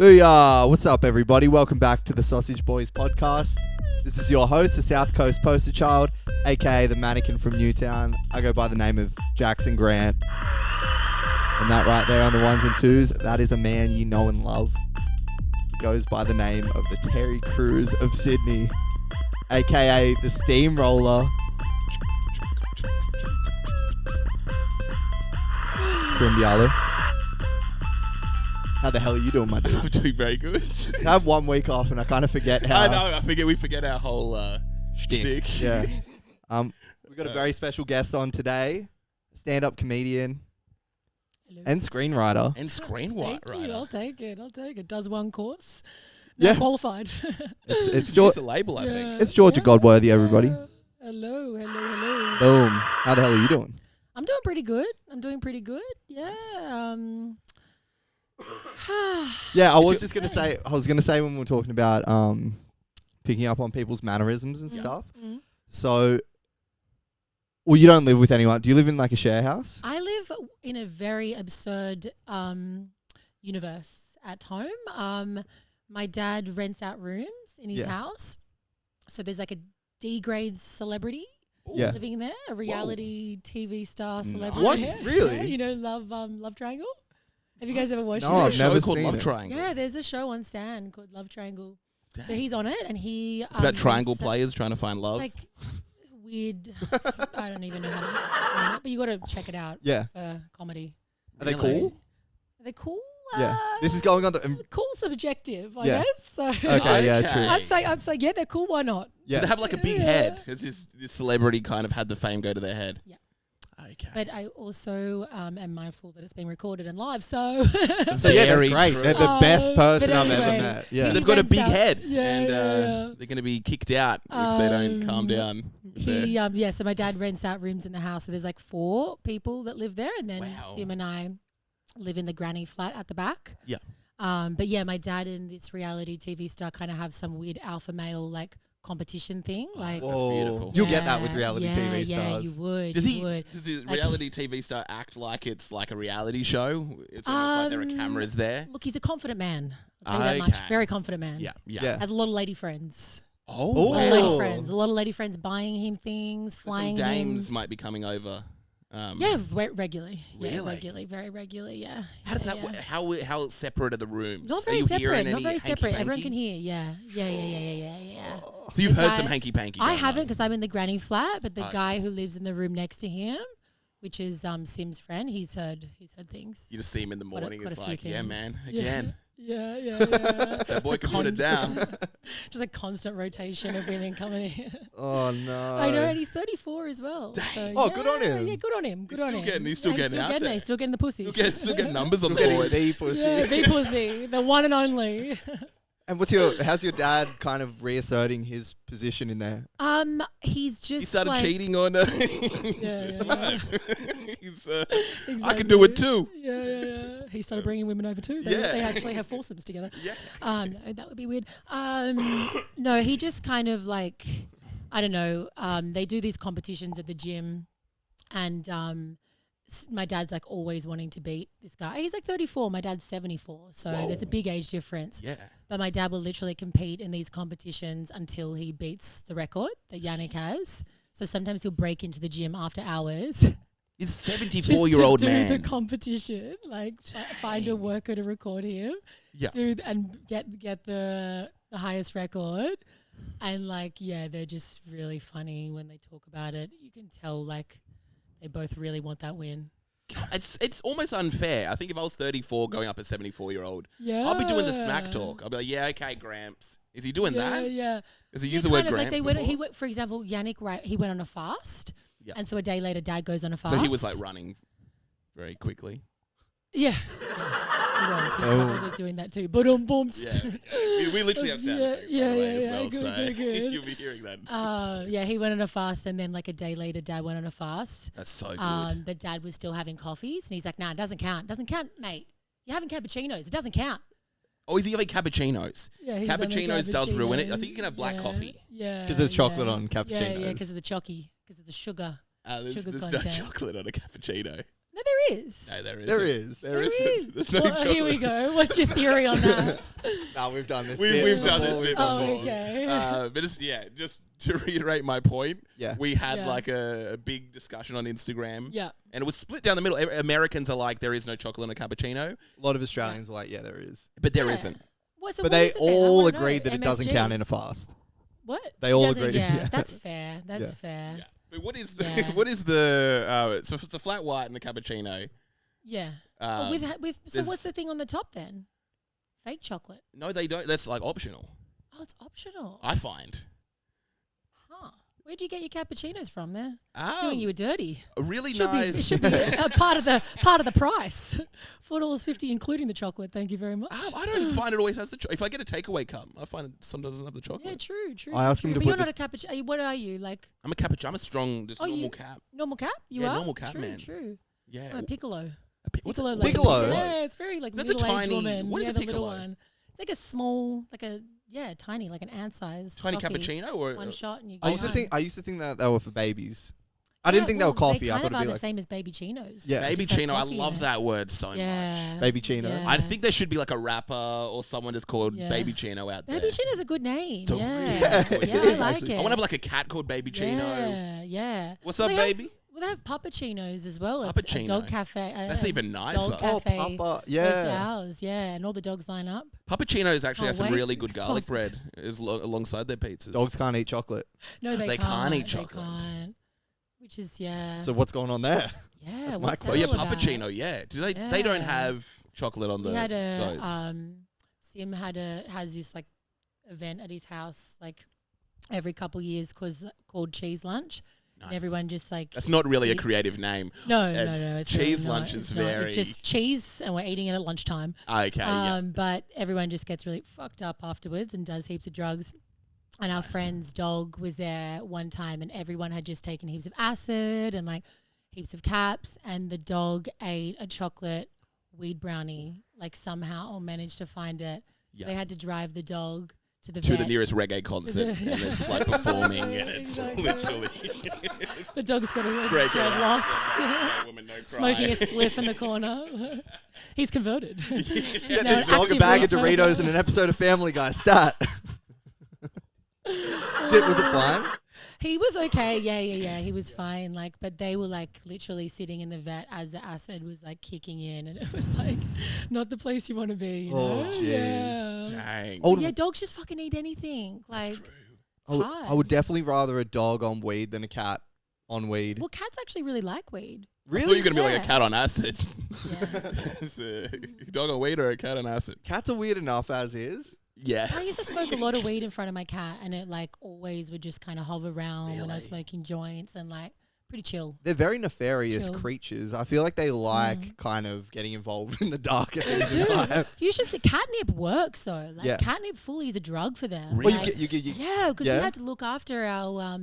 Booyah! What's up, everybody? Welcome back to the Sausage Boys podcast. This is your host, the South Coast poster child, aka the mannequin from Newtown. I go by the name of Jackson Grant. And that right there on the ones and twos, that is a man you know and love. He goes by the name of the Terry Crews of Sydney, aka the Steamroller. Grimbialo. How the hell are you doing, my dude? I'm doing very good. I have 1 week off and I kind of forget how... I know, we forget our whole shtick. Yeah. We've got a very special guest on today, stand-up comedian. Hello. And screenwriter. And screenwriter. Thank you, I'll take it. Does one course. Yeah. Qualified. It's It's a label, I think. It's Georgia Godworthy, everybody. Hello. Boom. How the hell are you doing? I'm doing pretty good. Yeah. Yeah, I was going to say when we were talking about picking up on people's mannerisms and stuff. Mm-hmm. So, well, you don't live with anyone. Do you live in like a share house? I live in a very absurd universe at home. My dad rents out rooms in his house. So there's like a D-grade celebrity living there, a reality TV star celebrity. What? Yeah. Really? You know, Love Triangle? Have you guys ever watched No, it? I've never called seen Love it. Triangle. Yeah, there's a show on Stan called Love Triangle. Dang. So he's on it, and he... It's about triangle rents- players trying to find love. Like weird... I don't even know how to explain it, but you got to check it out Yeah. for comedy. Are they Really? cool? Are they cool? Yeah. This is going on the... Cool subjective, I Yeah. guess. So Okay, yeah, true. I'd say, yeah, they're cool. Why not? Yeah. Do they have like a big Yeah. head? Has this celebrity kind of had the fame go to their head? Yeah. Okay. But I also am mindful that it's being recorded and live, so... So yeah, they're Very great. true. They're the best person but I've ever anyway, met. Yeah. They've got a rents big out- head. Yeah, and yeah. they're going to be kicked out if they don't calm down. So my dad rents out rooms in the house. So there's like 4 people that live there, and then Wow. Sim and I live in the granny flat at the back. Yeah. But yeah, my dad and this reality TV star kind of have some weird alpha male like competition thing. Like, That's beautiful. You'll get that with reality yeah, TV yeah, stars. you would. Does you would. does the reality TV star act like it's like a reality show? It's almost like there are cameras there. Look, he's a confident man. I'll tell you that much. Okay. Very confident man. Yeah. Has a lot of lady friends. Oh, A lot of Ooh. lady friends. A lot of lady friends buying him things, Some flying dames him. might be coming over. Yeah, regularly. Really? Yeah, regularly, very regularly, yeah. How does Yeah, that? yeah. How separate are the rooms? Not Are very you separate. hearing Not any very separate. Everyone hanky-panky? can hear. Yeah. So you've The heard guy- some hanky panky. I haven't because I'm in the granny flat, but the Okay. guy who lives in the room next to him, which is Sim's friend, he's heard things. You just see him in the Quite a- morning. quite It's a few like, yeah, things. man, Yeah. again. Yeah. That boy can put it down. Just a constant rotation of women coming in. Oh, no. I know, and he's 34 as well. So Oh, good on him. Yeah, good on him. He's still getting out there. He's still getting the pussy. Still get numbers on the Getting board. the pussy. Yeah, the pussy, the one and only. And how's your dad kind of reasserting his position in there? He's just He started like, cheating on Yeah. He's, I can do it too. Yeah. He started bringing women over too. They actually have foursomes together. Yeah. No, that would be weird. No, he just kind of like, I don't know. They do these competitions at the gym, and my dad's like always wanting to beat this guy. He's like 34. My dad's 74. So there's a big age difference. Yeah. But my dad will literally compete in these competitions until he beats the record that Yannick has. So sometimes he'll break into the gym after hours. He's a Just 74-year-old to man. do the competition, like find a worker to record him, Yeah. and get the highest record, and like they're just really funny when they talk about it. You can tell like they both really want that win. It's almost unfair. I think if I was 34 going up a 74-year-old, Yeah, I'll be doing the smack talk. I'll be like, yeah, okay, Gramps. Is he doing that? Yeah. Does he use the word Gramps before? He went, for example, Yannick. Right, he went on a fast, and so a day later, Dad goes on a fast. So he was like running very quickly. Yeah, he was. He probably was doing that too. But We literally have sound effects, by the way, as well. Good, good. You'll be hearing that. He went on a fast, and then like a day later, Dad went on a fast. That's so good. But Dad was still having coffees, and he's like, "Nah, it doesn't count. Doesn't count, mate. You're having cappuccinos. It doesn't count." Oh, is he having cappuccinos? Yeah, he's having Cappuccinos does ruin it. I cappuccino. think you can have black coffee. Yeah, Because there's chocolate on Yeah, cappuccinos. because of the chocky, because of the sugar. There's Sugar no content. chocolate on a cappuccino. No, there is. No, there is. There is. There is. There's no Well, chocolate. here we go. What's your theory on that? No, we've done this. We've done this bit Oh, before. okay. But just to reiterate my point, Yeah. we had Yeah. like a big discussion on Instagram. Yeah. And it was split down the middle. Americans are like, there is no chocolate in a cappuccino, A lot of Australians were like, yeah, there is. but there Yeah. isn't. So But what they is it then? I all wanna know. agreed that it doesn't MSG? count in a fast. What? They It all doesn't- agreed. Yeah, Yeah. that's fair. That's Yeah. fair. Yeah. But what is the Yeah. what is the so if it's a flat white and a cappuccino? Yeah. Um, with so there's- what's the thing on the top then? Fake chocolate. No, they don't. That's like optional. Oh, it's optional. I find. Huh. Where'd you get your cappuccinos from there? Doing you a dirty. Really Should nice. be, it should be a part of the price. $4.50 including the chocolate. Thank you very much. I don't find it always has the. If I get a takeaway cup, I find it sometimes doesn't have the chocolate. Yeah, true. I asked him true. to But you're put not a cappuccino. What are you like? I'm a cappuccino. I'm a strong, just Oh, normal you- cap. Normal cap? You Yeah, are normal cap, true, man. True. Yeah. I'm a piccolo. What's Piccolo. a like- Piccolo? Yeah, it's very like Is that the middle-aged tiny- woman. what is yeah, a the little piccolo? one. It's like a small, tiny, like an ant size. Tiny coffee. cappuccino or One shot and you go I used to home. think that they were for babies. I didn't think they were coffee. They I kind thought of it'd are be the like same as baby chinos. Yeah. baby Just like chino. I coffee in love it. that word so much. Yeah. baby chino. Yeah. I think there should be like a rapper or someone just called Yeah. Baby Chino out there. Baby chino's a good name. It's a yeah. really good yeah, name. I It is like actually. it. I want to have like a cat called Baby Chino. Yeah. What's up, They baby? Well, they have puppuccinos as well. A Puppuccino. dog cafe. That's even nicer. Dog Oh, cafe. Papa. Close to Yeah. ours, yeah, and all the dogs line up. Puppuccinos actually Oh, have some wait. really good garlic bread alongside their pizzas. Dogs can't eat chocolate. No, They can't eat They chocolate. can't. Which is yeah. So what's going on there? Yeah, That's my what's that Oh yeah, all about? puppuccino. Yeah, do they don't Yeah. have chocolate on We had a those? Sim has this like event at his house like every couple years called Cheese Lunch. Nice. And everyone just like That's not really a eats- creative name. No, It's it's cheese really not. lunch is It's not. very- It's just cheese, and we're eating it at lunchtime. Okay, yeah. But everyone just gets really fucked up afterwards and does heaps of drugs. And our friend's dog was there one time, and everyone had just taken heaps of acid and like heaps of caps, and the dog ate a chocolate weed brownie, like somehow managed to find it. So Yeah. they had to drive the dog to the To the vet. nearest reggae concert, and it's like performing, and it's Exactly. literally The dog's got a Break it dreadlocks, No woman, no cry. smoking a spliff in the corner. He's converted. He's Get now this an dog a active bag of weed Doritos smoker. and an episode of Family Guy. Stat. Was it fine? He was okay. Yeah. He was fine. Like, but they were like literally sitting in the vet as the acid was like kicking in, and it was like not the place you want to be. You Oh, know? jeez. Yeah. Dang. Oh, Yeah, dogs just fucking eat anything. Like, That's true. I would dedefinitely rather a dog on weed than a cat on weed. well, cats actually really like weed. I thought you Really? were gonna be like Yeah. a cat on acid. Yeah. It's a dog on weed or a cat on acid? Cats are weird enough as is. Yes. I used to smoke a lot of weed in front of my cat, and it like always would just kind of hover around when I was Really? smoking joints, and like pretty chill. They're very nefarious Chill. creatures. I feel like they like kind of getting involved in the dark at They things do. in life. You should see catnip works though. Like Yeah. catnip fully is a drug for them. Really? Well, Like, you yeah, because Yeah? we had to look after our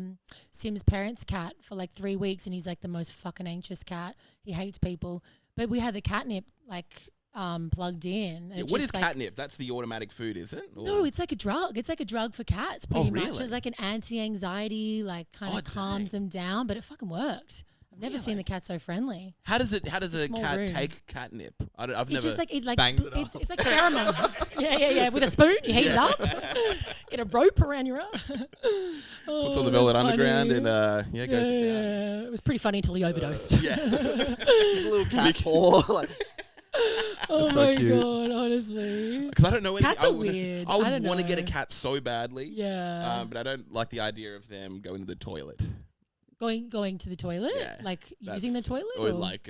Sim's parents' cat for like 3 weeks, and he's like the most fucking anxious cat. He hates people. But we had the catnip like plugged in. Yeah, It's what just, is like, catnip? That's the automatic food, is it? Or- No, it's like a drug. It's like a drug for cats, pretty much. really? It's like an anti-anxiety, like kind Oh, of calms them down. But it fucking worked. I've never seen the cat so friendly. How does a small cat room. take catnip? I've It's never. just like it like bangs it it's, up. it's like caramel. yeah. With a spoon, you heat it up. Get a rope around your arm. Puts on the Velvet Underground and goes to town. Yeah, it was pretty funny until he overdosed. Yes. just a little cat paw. Like, Oh so my cute. god, honestly. Because I don't know anything. Cats are weird. I would I don't want to get a know. cat so badly. Yeah. But I don't like the idea of them going to the toilet. Going to the toilet? Yeah, Like using the That's- toilet? Or or- like,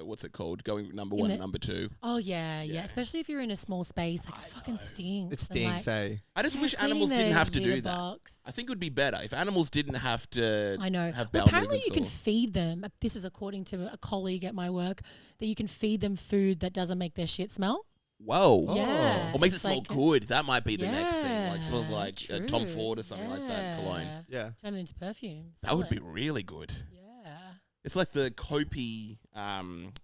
what's it called? Going number In one the- and number two. Oh yeah. Yeah. Especially if you're in a small space, like it fucking stinks. it and, stinks, like, hey. I just wish cleaning animals the didn't have to do litter that. box. I think it would be better if animals didn't have to. I know. Have But bowel apparently movements you can or- feed them. This is according to a colleague at my work, that you can feed them food that doesn't make their shit smell. Whoa. Yeah. Or makes it It's smell like- good. That might be the next thing. Like smells Yeah, like Tom true. Ford or something like that. Cologne. Yeah. Turn it into perfume. That Sell would be it. really good. Yeah. It's like the Kopi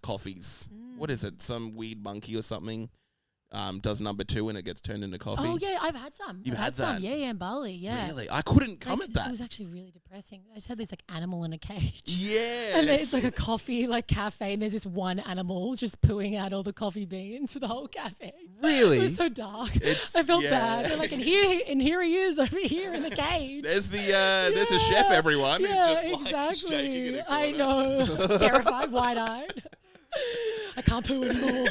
coffees. What is it? Some weed monkey or something. does number 2 and it gets turned into coffee. Oh yeah, I've had some. You've I've had some. that? Yeah, in Bali. Yeah. Really? I couldn't come at It that. was actually really depressing. I just had this like animal in a cage. Yes. And there's like a coffee like cafe, and there's this one animal just pooing out all the coffee beans for the whole cafe. Really? It was so dark. It's- I felt yeah. bad. They're like, and here he is over here in the cage. There's there's a chef, everyone. Who's Yeah, just like shaking in exactly. a I corner. know. Terrified, wide-eyed. I can't poo anymore.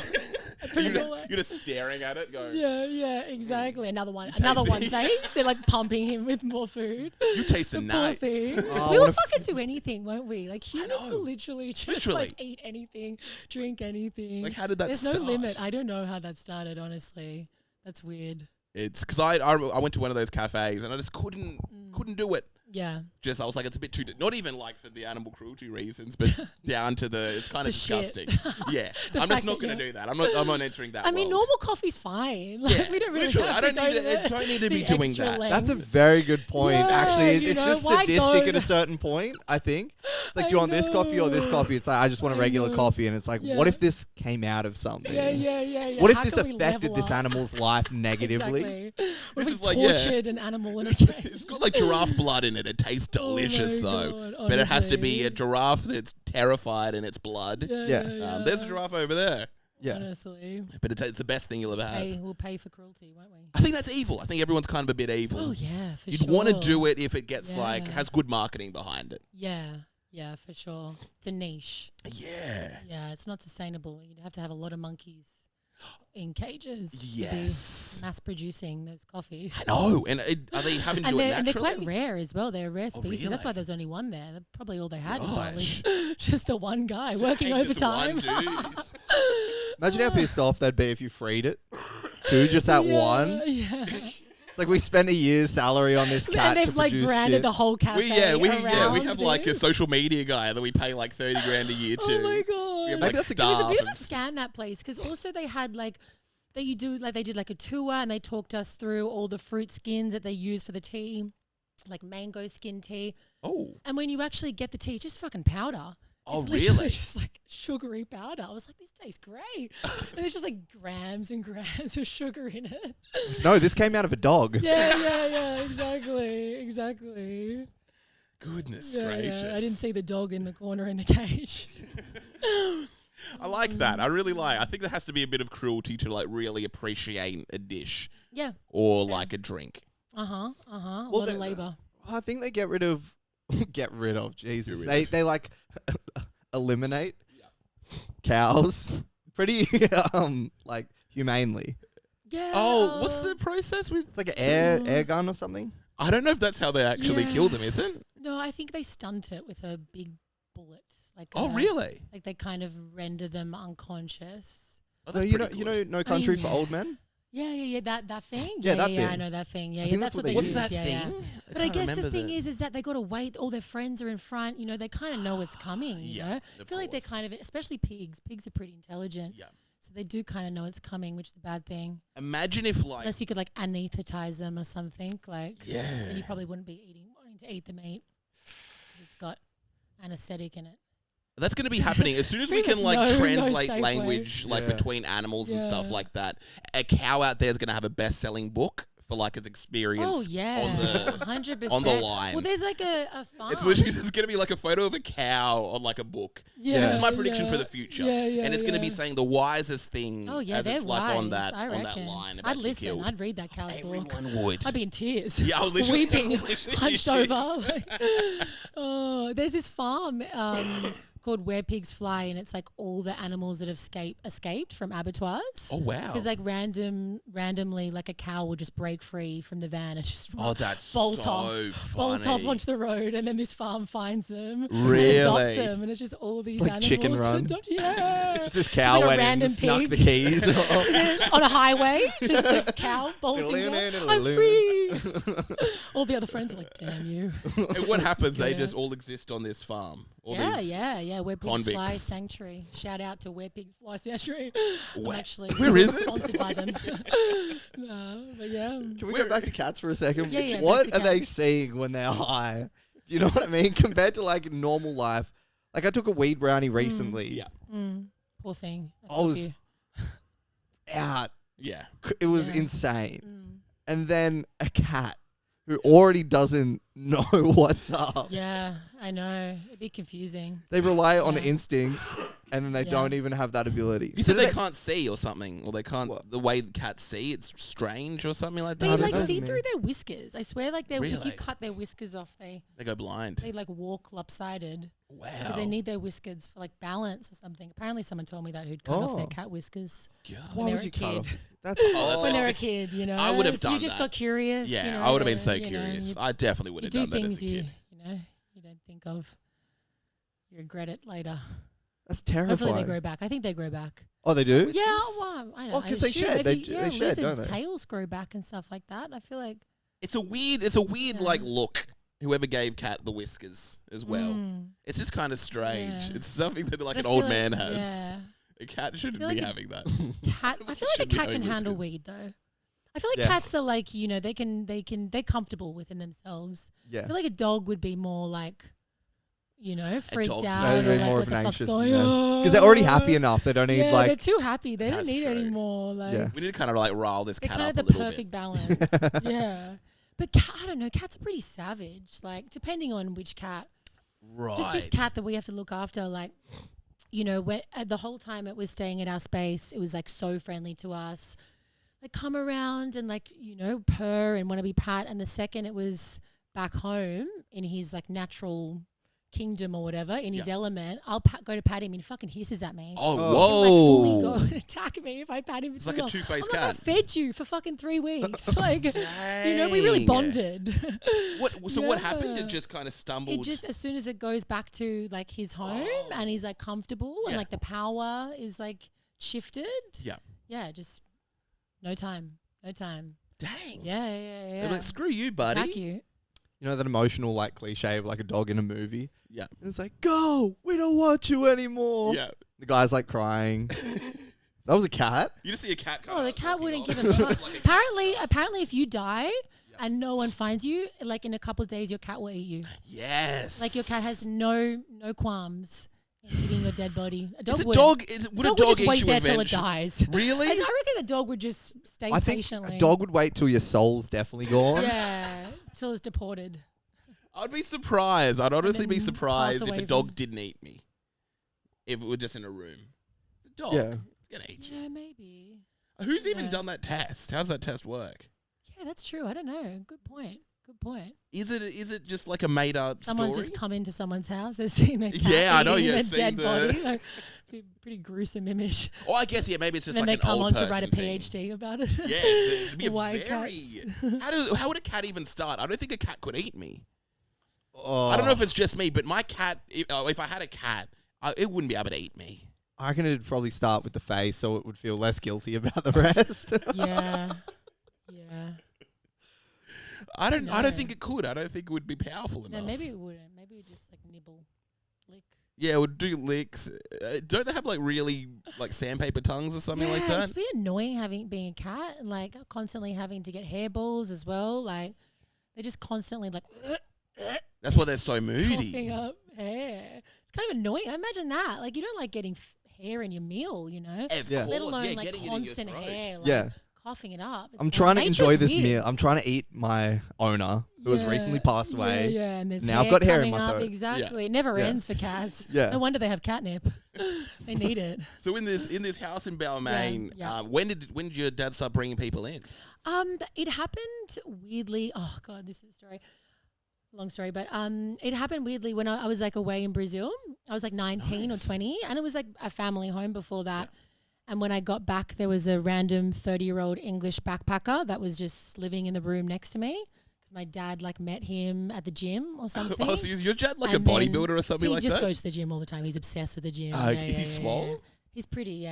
I poo You're all out. just staring at it going, Yeah, exactly. Another one. taste Another it. one. Thanks. They're like pumping him with more food. you tasting Poor nice. thing. Oh, We what will a fucking do anything, won't we? Like humans know. will literally just Literally. like eat anything, drink anything. Like, how did that There's start? no limit. I don't know how that started, honestly. That's weird. It's because I went to one of those cafes and I just couldn't do it. Yeah. Just I was like, it's a bit too. Not even like for the animal cruelty reasons, but down to it's kind of The shit. disgusting. Yeah, The I'm just fact not that going to you're- do that. I'm not entering that. I mean, world. normal coffee's fine. Like, Yeah, we don't really literally, have I to don't go need to to- don't need to be the doing extra that. That's a lengths. very good point. Yeah, Actually, you it's know, just why sadistic go at a to- certain point, I think. It's like, I do you want this coffee or this know. coffee? It's like, I just want a I regular know. coffee. And it's like, Yeah. what if this came out of something? Yeah. What if How this can we affected level this up? animal's life negatively? Exactly. What This if is we like, yeah. tortured an animal in a cage? It's got like giraffe blood in it. It tastes Oh my delicious though, God, but it has to be a honestly. giraffe that's terrified in its blood. Yeah. There's a giraffe over there, Yeah. Honestly. but it's the best thing you'll ever have. We'll pay for cruelty, won't we? I think that's evil. I think everyone's kind of a bit evil. Oh yeah, for You'd sure. want to do it if it gets like Yeah. has good marketing behind it. Yeah, for sure. It's a niche. Yeah. Yeah, it's not sustainable. You'd have to have a lot of monkeys in cages. to be Yes. mass producing those coffee. I know. And are they having to And do it they're naturally? quite rare as well. They're a rare species. That's why really? there's only one there. That's probably all they had. in Gosh. Bali. Just the one guy working Hey, just overtime. one dude. Imagine how pissed off they'd be if you freed it. Two, just that one. Yeah. It's like we spent a year's salary on this cat And they've to like produce branded shit. the whole cafe. we around have like a this. social media guy that we pay like 30 grand a year to. Oh my We have god! like Maybe that's a- It was a staff. bit of a and- scam, that place, because also they had like they did like a tour and they talked us through all the fruit skins that they use for the tea, like mango skin tea. Oh. And when you actually get the tea, it's just fucking powder. Oh, It's literally really? just like sugary powder. I was like, this tastes great. And there's just like grams and grams of sugar in it. No, this came out of a dog. Yeah, exactly. Goodness Yeah, gracious. I didn't see the dog in the corner in the cage. I like that. I really like. I think there has to be a bit of cruelty to like really appreciate a dish Yeah. or like a drink. A lot Well, of they- labour. I think they get rid of Jesus. Get rid They like eliminate cows pretty like humanely. Yeah. Oh, what's the process with? It's like an air gun or something. I don't know if that's how they actually Yeah. kill them, is it? No, I think they stunt it with a big bullet. Like Oh, really? Like they kind of render them unconscious. Oh, No, that's you pretty know, good. No Country for yeah. Old Men. Yeah. That thing. Yeah, that I thing. know that thing. Yeah, I yeah. think That's that's what what they they What's use. that yeah, thing? Yeah. I But I can't guess the remember thing is that they got to wait. All their friends are in front. You know, they kind of know what's coming. You Yeah, know, of I feel like they're course. kind of, especially pigs. Pigs are pretty intelligent. Yeah. So they do kind of know it's coming, which is a bad thing. Imagine if like Unless you could like anesthetize them or something. Like, yeah. then you probably wouldn't be wanting to eat the meat. It's got anesthetic in it. That's going to be happening as soon as we Pretty can much like no translate safe way. language like Yeah. between animals and stuff Yeah. like that. A cow out there is going to have a best-selling book for like its experience Oh yeah, on the 100%. on the line. Well, there's like a farm. It's literally just going to be like a photo of a cow on like a book. Yeah, This is my prediction yeah. for the future. Yeah, and it's going to be yeah. saying the wisest thing Oh yeah, as they're it's like wise. on that I on reckon. that line about I'd to be listen. killed. I'd read that cow's book. Everyone would. I'd be in tears. Yeah, I'll literally- weeping, I'll literally hunched be in over. Like, oh, there's this farm called Where Pigs Fly, and it's like all the animals that have escaped from abattoirs. Oh wow. Because like randomly, like a cow will just break free from the van and just Oh, that's bolt so off, funny. bolt off onto the road, and then this farm finds them, Really? and adopts them, and it's just all these Like animals. Chicken Run. Yeah, Just this cow like a went in, random snuck pig. the keys. on a highway, just the cow bolting off. I'm free. All the other friends are like, "Damn you!" And what happens? They Yeah. just all exist on this farm. All Yeah, these yeah. Where Pigs Fly convicts. Sanctuary. Shout out to Where Pigs Fly Sanctuary. Where- I'm actually where is it? sponsored by them. No, but yeah. Can we go back to cats for a second? Yeah, yeah, What back to are they cats. seeing when they're high? Do you know what I mean? Compared to like normal life. Like I took a weed brownie recently. Yeah. Poor thing. I was out Yeah. It was Yeah. insane. And then a cat who already doesn't know what's up. Yeah, I know. It'd be confusing. They rely on Yeah. instincts, and then they Yeah. don't even have that ability. You So said do they can't see or something, or they can't. What? The way cats see, it's strange or something like They that. does like that see mean? through their whiskers. I swear, like if you Really? cut their whiskers off, they They go blind. like walk lopsided Wow. because they need their whiskers for like balance or something. Apparently, someone told me that who'd cut off their Oh. cat whiskers God. Why they're would a you cut kid. off? That's Oh, when that's they're a okay. kid. You know, I would have So you done just that. got curious. Yeah, you know, I would have been so you know, curious. you- I definitely would You have do done that as things a you kid. you don't think of. You regret it later. That's Hopefully terrifying. they grow back. I think they grow back. Oh, they do? Yeah, well, I don't know. 'cause they Sure, shed. if They you- d- yeah, they shed, don't lizards' they? tails grow back and stuff like that. I feel like It's a weird Yeah. like look. Whoever gave cat the whiskers as well. Mm, It's just kind of strange. Yeah. It's something that like but an I old feel man like- has. Yeah. A cat shouldn't feel be like a having that. Cat. I feel like a Should be cat can having handle whiskers. weed though. I feel like Yeah. cats are like, you know, they're comfortable within themselves. I Yeah. feel like a dog would be more like, you know, freaked dog- out. They'd or be like, more what of the an fuck's anxious going mess. on? Because they're already happy enough. They don't need Yeah, like... they're too happy. They don't That's need true. any more. Like, Yeah. We need to kind of like rile this they're cat kind up of a the little perfect bit. balance. Yeah. But I don't know. Cats are pretty savage. Like, depending on which cat. Right. Just this cat that we have to look after, like, you know, the whole time it was staying at our space, it was like so friendly to us. Like, come around and like, you know, purr and want to be pat. And the second it was back home in his like natural kingdom or whatever, in his element, I'll go to pat him and he fucking hisses at me. Oh, Oh. whoa. He'll, like, fully go and attack me if I pat him. It's too like a long. two-faced I'm like, I cat. fed you for fucking 3 weeks. Like, you know, we really Dang. bonded. What happened? It Yeah. just kind of stumbled. It just, as soon as it goes back to like his home and he's like comfortable and Yeah. like the power is like shifted. Yeah. Yeah, just no time. No time. Dang. Yeah. They're like, screw you, buddy. Attack you. You know that emotional like cliche of like a dog in a movie? Yeah. And it's like, go! We don't want you anymore. Yeah. The guy's like crying. That was a cat? You just see a cat. Oh, the cat wouldn't give a him. fuck. Apparently, if you die and no one finds you, like in a couple of days, your cat will eat you. Yes. Like your cat has no qualms in eating your dead body. A dog Is a wouldn't. dog? Would a Dog would dog just eat wait you there till it eventually? dies. Really? I reckon the dog would just stay I think patiently. a dog would wait till your soul's definitely gone. Yeah, till it's deported. I'd be surprised. I'd honestly be then surprised pass if away a dog from- didn't eat me. If it were just in a room. The dog. Yeah. It's gonna eat you. Yeah, maybe. Who's even Yeah. done that test? How's that test work? Yeah, that's true. I don't know. Good point. Good point. Is it just like a made up Someone's story? just come into someone's house. They've seen their cat Yeah, I know, eating yeah, a seen dead the- body. Like, pretty gruesome image. Oh, I guess maybe it's just And then like they an come old on to person write a thing. PhD about it. Yeah, it'd be a Why very. cats? How would a cat even start? I don't think a cat could eat me. Oh, I don't know if it's just me, but my cat. If I had a cat, it wouldn't be able to eat me. I reckon it'd probably start with the face so it would feel less guilty about the rest. Yeah. Yeah. I don't No. think it could. I don't think it would be powerful No, enough. maybe it wouldn't. Maybe it would just like nibble, lick. Yeah, it would do licks. Don't they have like really like sandpaper tongues or something like that? It's a bit annoying being a cat and like constantly having to get hairballs as well. Like they're just constantly like That's why they're so moody. coughing up hair. It's kind of annoying. I imagine that. Like you don't like getting hair in your meal, you know, Of Yeah. let course, alone yeah, like getting it in your constant throat. hair. Like, Yeah. coughing it up. It's I'm like, trying to nature's enjoy this weird. meal. I'm trying to eat my owner who has Yeah. recently passed away. Yeah, and there's Now I've hair got hair in coming my up. throat. Exactly. It never Yeah. ends for cats. Yeah. No wonder they have catnip. They need it. So in this house in Balmain, Yeah. when did your dad start bringing people in? It happened weirdly. Oh God, this is a story. Long story, but it happened weirdly when I was like away in Brazil. I was like 19 Nice. or 20, and it was like a family home before that. And when I got back, there was a random 30-year-old English backpacker that was just living in the room next to me because my dad like met him at the gym or something. Oh, so is your dad like And a then bodybuilder or something he like just that? goes to the gym all the time. He's obsessed with the gym. Is he swole? He's pretty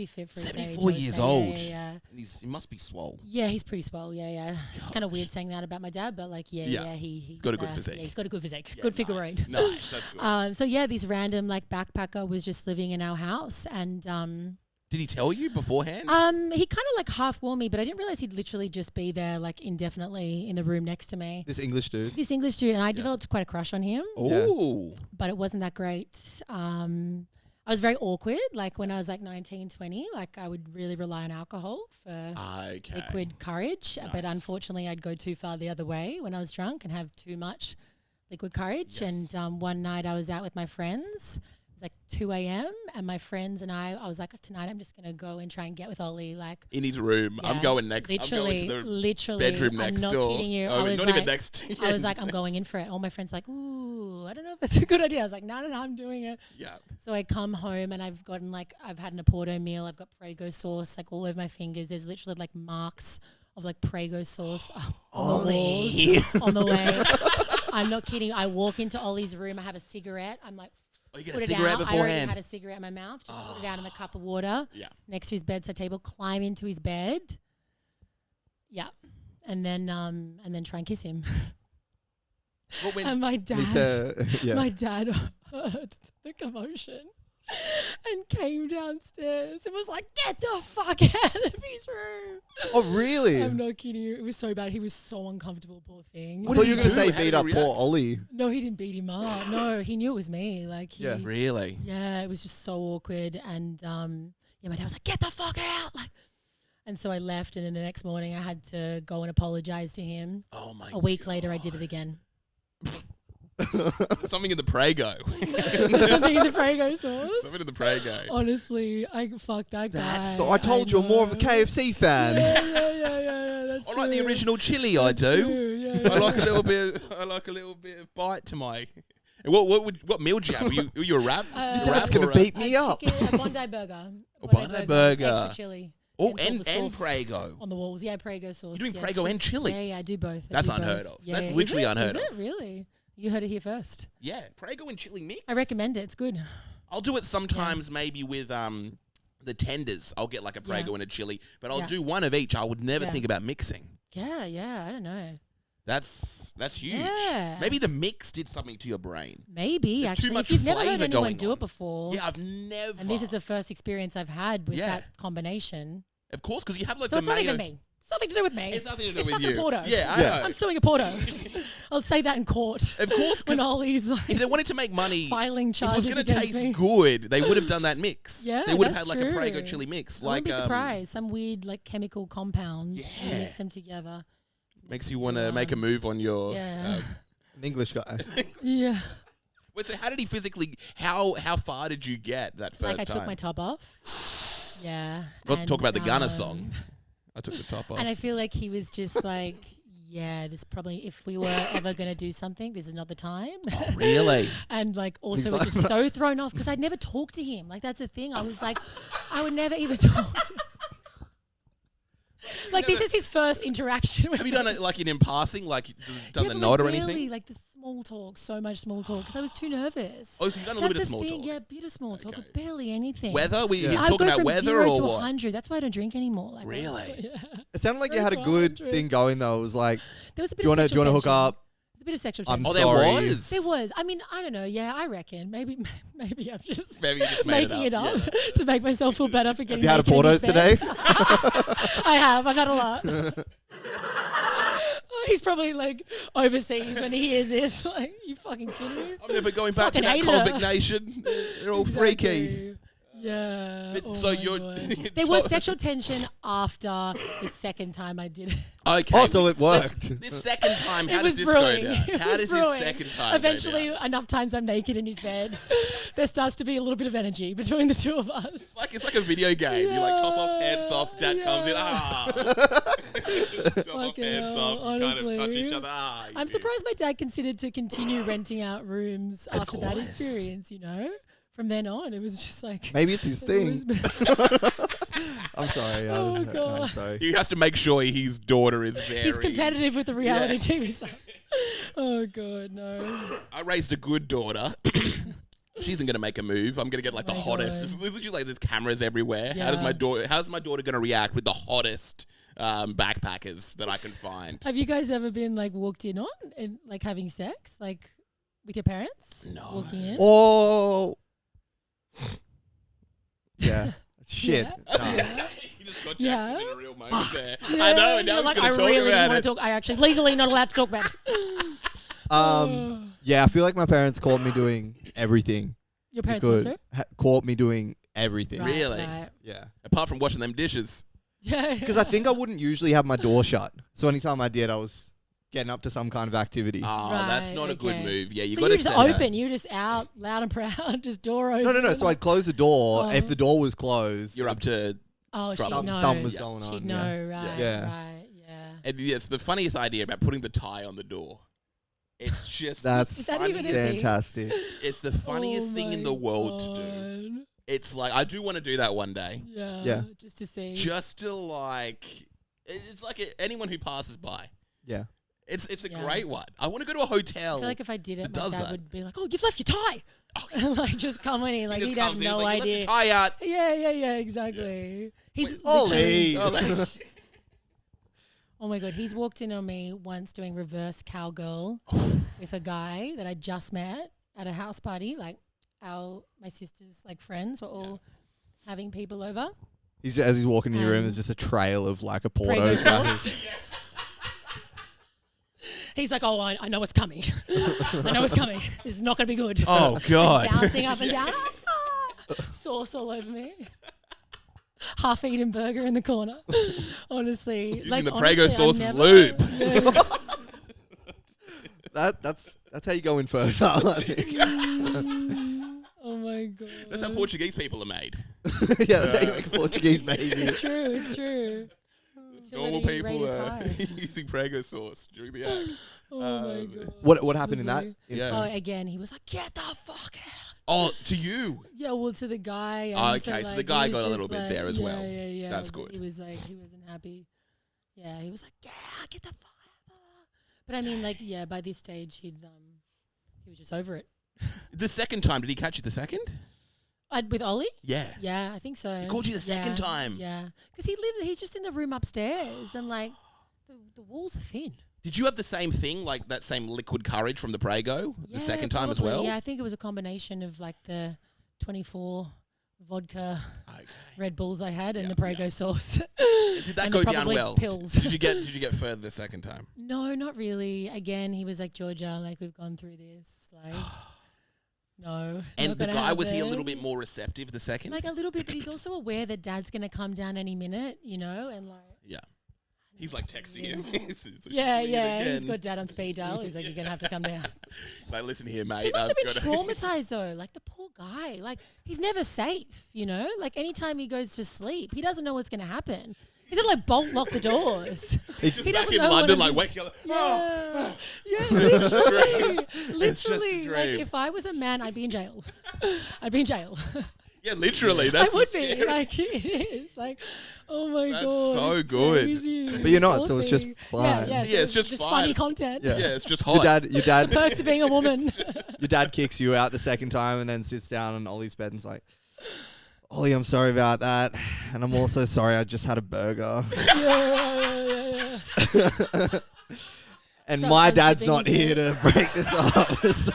fit for his age. 74 I would years say. old. Yeah. He must be swole. Yeah, he's pretty swole. Yeah. It's kind of weird saying that about my dad, but like, Yeah. he's got a good physique. Yeah, he's got a good physique. Yeah, Good figure eight. Nice, that's good. So yeah, this random like backpacker was just living in our house, and Did he tell you beforehand? he kind of like half warned me, but I didn't realize he'd literally just be there like indefinitely in the room next to me. This English dude. This English dude, and I developed quite a crush on him, Oh, but it wasn't that great. I was very awkward. Like when I was like 19, 20, like I would really rely on alcohol for liquid courage. But unfortunately, I'd go too far the other way when I was drunk and have too much liquid courage. Yes. And one night I was out with my friends. It was like 2 a.m. and my friends and I was like, tonight I'm just going to go and try and get with Ollie. Like in his room. yeah, I'm going next. Literally, I'm going to the literally. bedroom next I'm door. not kidding you. Oh, I was not like, even next. I was like, I'm going in for it. All my friends like, ooh, I don't know if that's a good idea. I was like, no, I'm doing it. Yeah. So I come home and I've had an Porto meal. I've got Prego sauce like all over my fingers. There's literally like marks of like Prego sauce on the walls on the way. I'm not kidding. I walk into Ollie's room. I have a cigarette. I'm like, Oh, you get put a it cigarette out. I beforehand. already had a cigarette in my mouth. Just put it out in a cup of water next to his bedside table. Climb into his bed. Yeah, and then try and kiss him. And my dad heard the commotion and came downstairs and was like, "Get the fuck out of his room!" Oh, really? I'm not kidding you. It was so bad. He was so uncomfortable. Poor thing. I thought you were going to say How did beat he up react? poor Ollie. No, he didn't beat him up. No, he knew it was me. Like, Really? yeah, it was just so awkward. And my dad was like, "Get the fuck out!" Like, and so I left. And then the next morning, I had to go and apologize to him. Oh my! A week later, I did it again. Something in the Prego. Something in the Prego sauce. Something in the Prego. Honestly, I fuck that guy. So I told you I'm more of a KFC fan. Yeah. That's I like the true. original chili. I do. True, yeah. I like a little bit. I like a little bit of bite to my. And what meal did you have? Were you a wrap? Dad's going to beat me up. A Bondi burger. A Bondi burger. Extra chili. Oh, And and sauce Prego. on the walls. Yeah, Prego sauce. You're doing yeah, Prego and chili? Yeah, I do both. That's unheard of. That's literally unheard Is of. it really? You heard it here first. Yeah, Prego and chili mix. I recommend it. It's good. I'll do it sometimes, maybe with the tenders. I'll get like a Prego and a chili, but I'll do one of each. I would never think about mixing. Yeah. I don't know. That's huge. Yeah. Maybe the mix did something to your brain. Maybe There's too actually, much if you've never heard flavour anyone going do on. it before, Yeah, I've never. and this is the first experience I've had with that combination. Of course, because you have like So the it's not mayo. even me. It's nothing to do with me. It's nothing to do It's with fucking you. Porto. Yeah, I know. I'm suing a Porto. I'll say that in court. Of course, when 'cause Ollie's like if they wanted to make money, filing if it charges was going to against taste me. good, they would have done that mix. Yeah, they would have that's had like a Prego true. chili mix. I wouldn't Like be surprised. Some weird like chemical compound. Yeah. You mix them together. makes you want to make a move on your. Yeah. An English guy. Yeah. Wait, so how did he physically? How far did you get that first Like I time? took my top off. Yeah. Not and, talk about the Gunner song. I took the top off. And I feel like he was just like, yeah, this probably, if we were ever going to do something, this is not the time. Oh, really? And like also He's was like- just so thrown off because I'd never talked to him. Like that's the thing. I was like, I would never even talk to him. Like this is his first interaction with Have you me. done it like in passing, like done Yeah, the but, nod or really, anything? like the small talk, so much small talk because I was too nervous. Oh, so you've done a little bit of That's small the thing, talk. yeah, a bit of small talk, Okay. but barely anything. Weather? We Yeah. I'd talking go about from weather 0 or to what? 100. That's why I don't drink anymore. Like, Really? Yeah. It sounded like you Right had a to good 100. thing going though. It was like, There was a bit do you of want to sexual hook tension. up? There's a bit of sexual I'm tension. Oh, there sorry. was. There was. I mean, I don't know. Yeah, I reckon. Maybe I'm just Maybe you just made making it up Yeah. to make myself feel better for Have getting you had a naked in his Portos bed. today? I have. I've had a lot. He's probably like overseas when he hears this. Like, you fucking kidding me? I'm never going back to Fucking that hated her. convict nation. They're all freaky. Exactly. Yeah. But Oh so my you're- God. There was sexual tension after the second time I did it. Okay. Oh, so it worked. This second time, how It does was this brewing. go down? It How was does brewing. this second time Eventually, go down? enough times I'm naked in his bed, there starts to be a little bit of energy between the two of us. It's like a video game. You like top off, hands off, dad comes in, top off, Fucking hands hell, off, you kind of touch honestly. each other. Ah, I'm you- surprised my dad considered to continue renting out rooms Of after that course. experience, you know? From then on, it was just like... Maybe it's his it thing. was- I'm sorry. Oh, I'm God. sorry. He has to make sure his daughter is very... He's competitive with the reality Yeah. TV stuff. Oh, God, no. I raised a good daughter. She isn't going to make a move. I'm going to get like Oh the my hottest. God. It's literally like there's cameras everywhere. Yeah. How's my daughter going to react with the hottest backpackers that I can find? Have you guys ever been like walked in on and like having sex? Like with your parents? No. Walking in? Oh. Yeah. Shit. Yeah. Nah. You just got Yeah. Jackson in a real moment there. Yeah, I know, and now you're I'm like, going I to talk really about want it. to talk. I actually legally not allowed to talk about it. Yeah, I feel like my parents caught me doing everything. Your parents also? Caught me doing everything. Right, Really? right. Yeah. Apart from washing them dishes. Yeah. Because I think I wouldn't usually have my door shut. So anytime I did, I was getting up to some kind of activity. Oh, Right, that's not a good okay. move. Yeah, you So got you're to just set open. You're just out, loud and proud, just door open. No. So I'd close the door. Oh. If the door was closed, You're up to... Oh, she'd Something- know. something was Yeah. going on. She'd yeah. know, right, Yeah. right, yeah. And yeah, it's the funniest idea about putting the tie on the door. It's just... That's Is that even a thing? fantastic. It's the funniest thing in the my world to do. God. It's like, I do want to do that one day. Yeah. Just to see. Just to like... It's like anyone who passes by. Yeah. It's a Yeah. great one. I want to go to a hotel. I feel like if I did it, that my does dad that. would be like, "Oh, you've left your tie." Like just come in, like He just he'd have comes in, he's no like, "You idea. left your tie out." Yeah, exactly. He's Wait, literally- Ollie. Oh my god, he's walked in on me once doing reverse cowgirl with a guy that I just met at a house party. Like my sister's like friends were all having people over. As he's walking in your room, there's just a trail of like a Porto's. sauce. He's like, "Oh, I know what's coming. I know what's coming. This is not going to be good." Oh, God. Bouncing up and down. Sauce all over me. Half-eaten burger in the corner. Honestly. Using like, the honestly, Prego I've sauce as never- lube. Yeah. That's how you go infertile, I think. Oh my god. That's how Portuguese people are made. Yeah, that's how you make a Portuguese baby. It's true. It's true. Normal Fertility rate people is are high. using Prego sauce during the act. Oh my god. What happened in that? Honestly. Yeah. Oh, again, he was like, "Get the fuck out." Oh, to you. Yeah, well, to the guy. Oh, and to, okay, so the like, guy he was got a just little bit like- there as well. Yeah. That's but good. He was like, he wasn't happy. Yeah, he was like, get the fuck out. But I mean, like, yeah, by this stage, he was just over it. The second time, did he catch you the second? With Ollie? Yeah. Yeah, I think so. He called you the second time. Yeah, because he's just in the room upstairs, and like, the walls are thin. Did you have the same thing, like that same liquid courage from the Prego the second time as probably. well? Yeah, I think it was a combination of like the 24 vodka Okay. Red Bulls I had and Yeah, the Prego sauce. Did that And go down probably well? pills. Did you get further the second time? No, not really. Again, he was like, "Georgia, like we've gone through this. Like, no." And not the gonna guy, was he a happen." little bit more receptive the second? Like a little bit, but he's also aware that Dad's gonna come down any minute, and like. Yeah. He's like texting him. So Yeah, she's doing it yeah. He's again. got Dad on speed dial. He's like, "You're gonna have to come down." He's like, listen here, mate. He must have been I've gotta- traumatized though. Like the poor guy. Like he's never safe, you know? Like anytime he goes to sleep, he doesn't know what's gonna happen. He's gonna like bolt lock the doors. He's just he back doesn't in know London, what like, it is. wake up. Yeah, yeah, literally, It's just a literally. Like dream. if I was a man, I'd be in jail. I'd be in jail. Yeah, literally. That's I would scary. be. Like it is. Like, oh my That's god, so it's good. crazy. But you're not, Poor so it's just thing. fine. Yeah, Yeah, it's just fine. funny content. Yeah. Yeah, it's just Your hot. dad, Perks of being a woman. your dad kicks you out the second time and then sits down on Ollie's bed and's like, "Ollie, I'm sorry about that, and I'm also sorry I just had a burger." yeah. And So my I'm dad's shipping not his here to break this up. So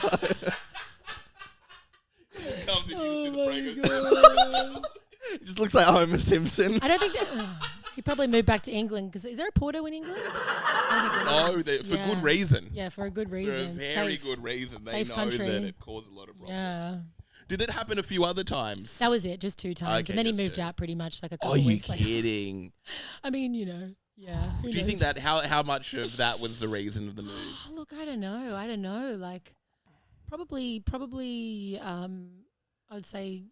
Comes in, Oh uses the my Prego. god. he just looks like Homer Simpson. I don't think that. He probably moved back to England because is there a Porto in England? I don't think there is. For good reason. Yeah, for a good For a reason. very Safe. good reason. They safe know country. that it caused a lot of problems. Yeah, Did that happen a few other times? that was it. Just 2 times, Okay, and then he just moved 2. out pretty much like a couple Are you weeks later. kidding? I mean, you know, yeah. who Do you think knows? that how much of that was the reason of the move? Oh, look, I don't know. Like, probably. I would say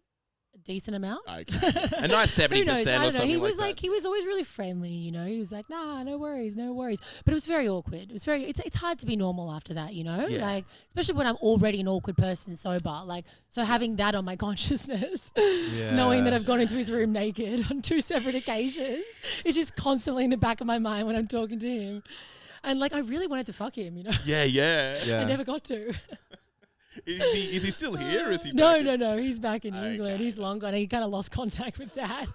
a decent amount. Okay. A nice Who 70% knows? I or don't know. something He like was that. like, he was always really friendly, you know. He was like, "Nah, no worries. But it was very awkward. It was very. It's hard to be normal after that, you know. Yeah. Like, especially when I'm already an awkward person sober. Like, so having that on my consciousness, knowing that I've gone into his room naked on 2 separate occasions, it's just constantly in the back of my mind when I'm talking to him. And like, I really wanted to fuck him, you know. Yeah. Yeah. I never got to. Is he still here? Or is he No, back? no. He's back in Okay. England. He's long gone. He kind of lost contact with Dad.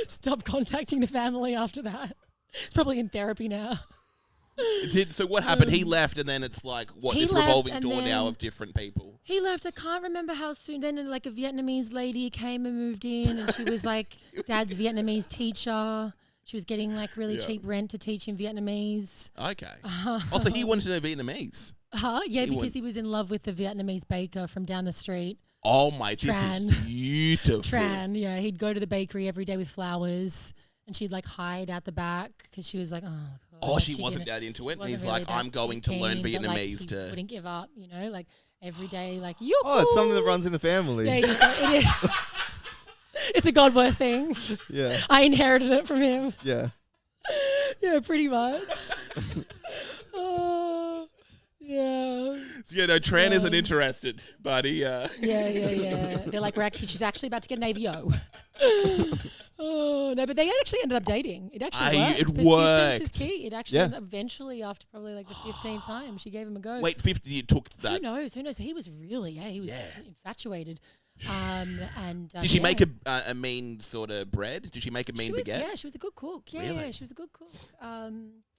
Stopped contacting the family after that. He's probably in therapy now. So what happened? He left, and then it's like what He this left, revolving and door now then- of different people. He left. I can't remember how soon. Then like a Vietnamese lady came and moved in, and she was like Dad's Vietnamese teacher. She was getting like really Yeah. cheap rent to teach him Vietnamese. Okay. Also, he wanted to know Vietnamese. Yeah, He because went- he was in love with the Vietnamese baker from down the street. Oh my, this Tran. is beautiful. Tran, yeah, he'd go to the bakery every day with flowers, and she'd like hide out the back because she was like, Oh, like, she wasn't didn't- that into she it. And he's wasn't like, really I'm that going to learn keen, but, like, Vietnamese he to. wouldn't give up, you know, like every day, like you. Oh, it's something that runs in the family. Yeah, he just, it is. It's a Godworth thing. Yeah. I inherited it from him. Yeah. Yeah, pretty much. Yeah. So, yeah, no, Tran isn't interested, but he. Yeah. They're like, she's actually about to get an AVO. Oh no, but they actually ended up dating. It actually worked. It Persistence worked. is key. It actually eventually, after probably like the 15th time, she gave him a go. Wait, 50, you took that. Who knows? Who knows? He was really, he was infatuated. Did she make a mean sort of bread? Did she make a mean baguette? Yeah, she was a good cook. Yeah, Really? yeah, she was a good cook.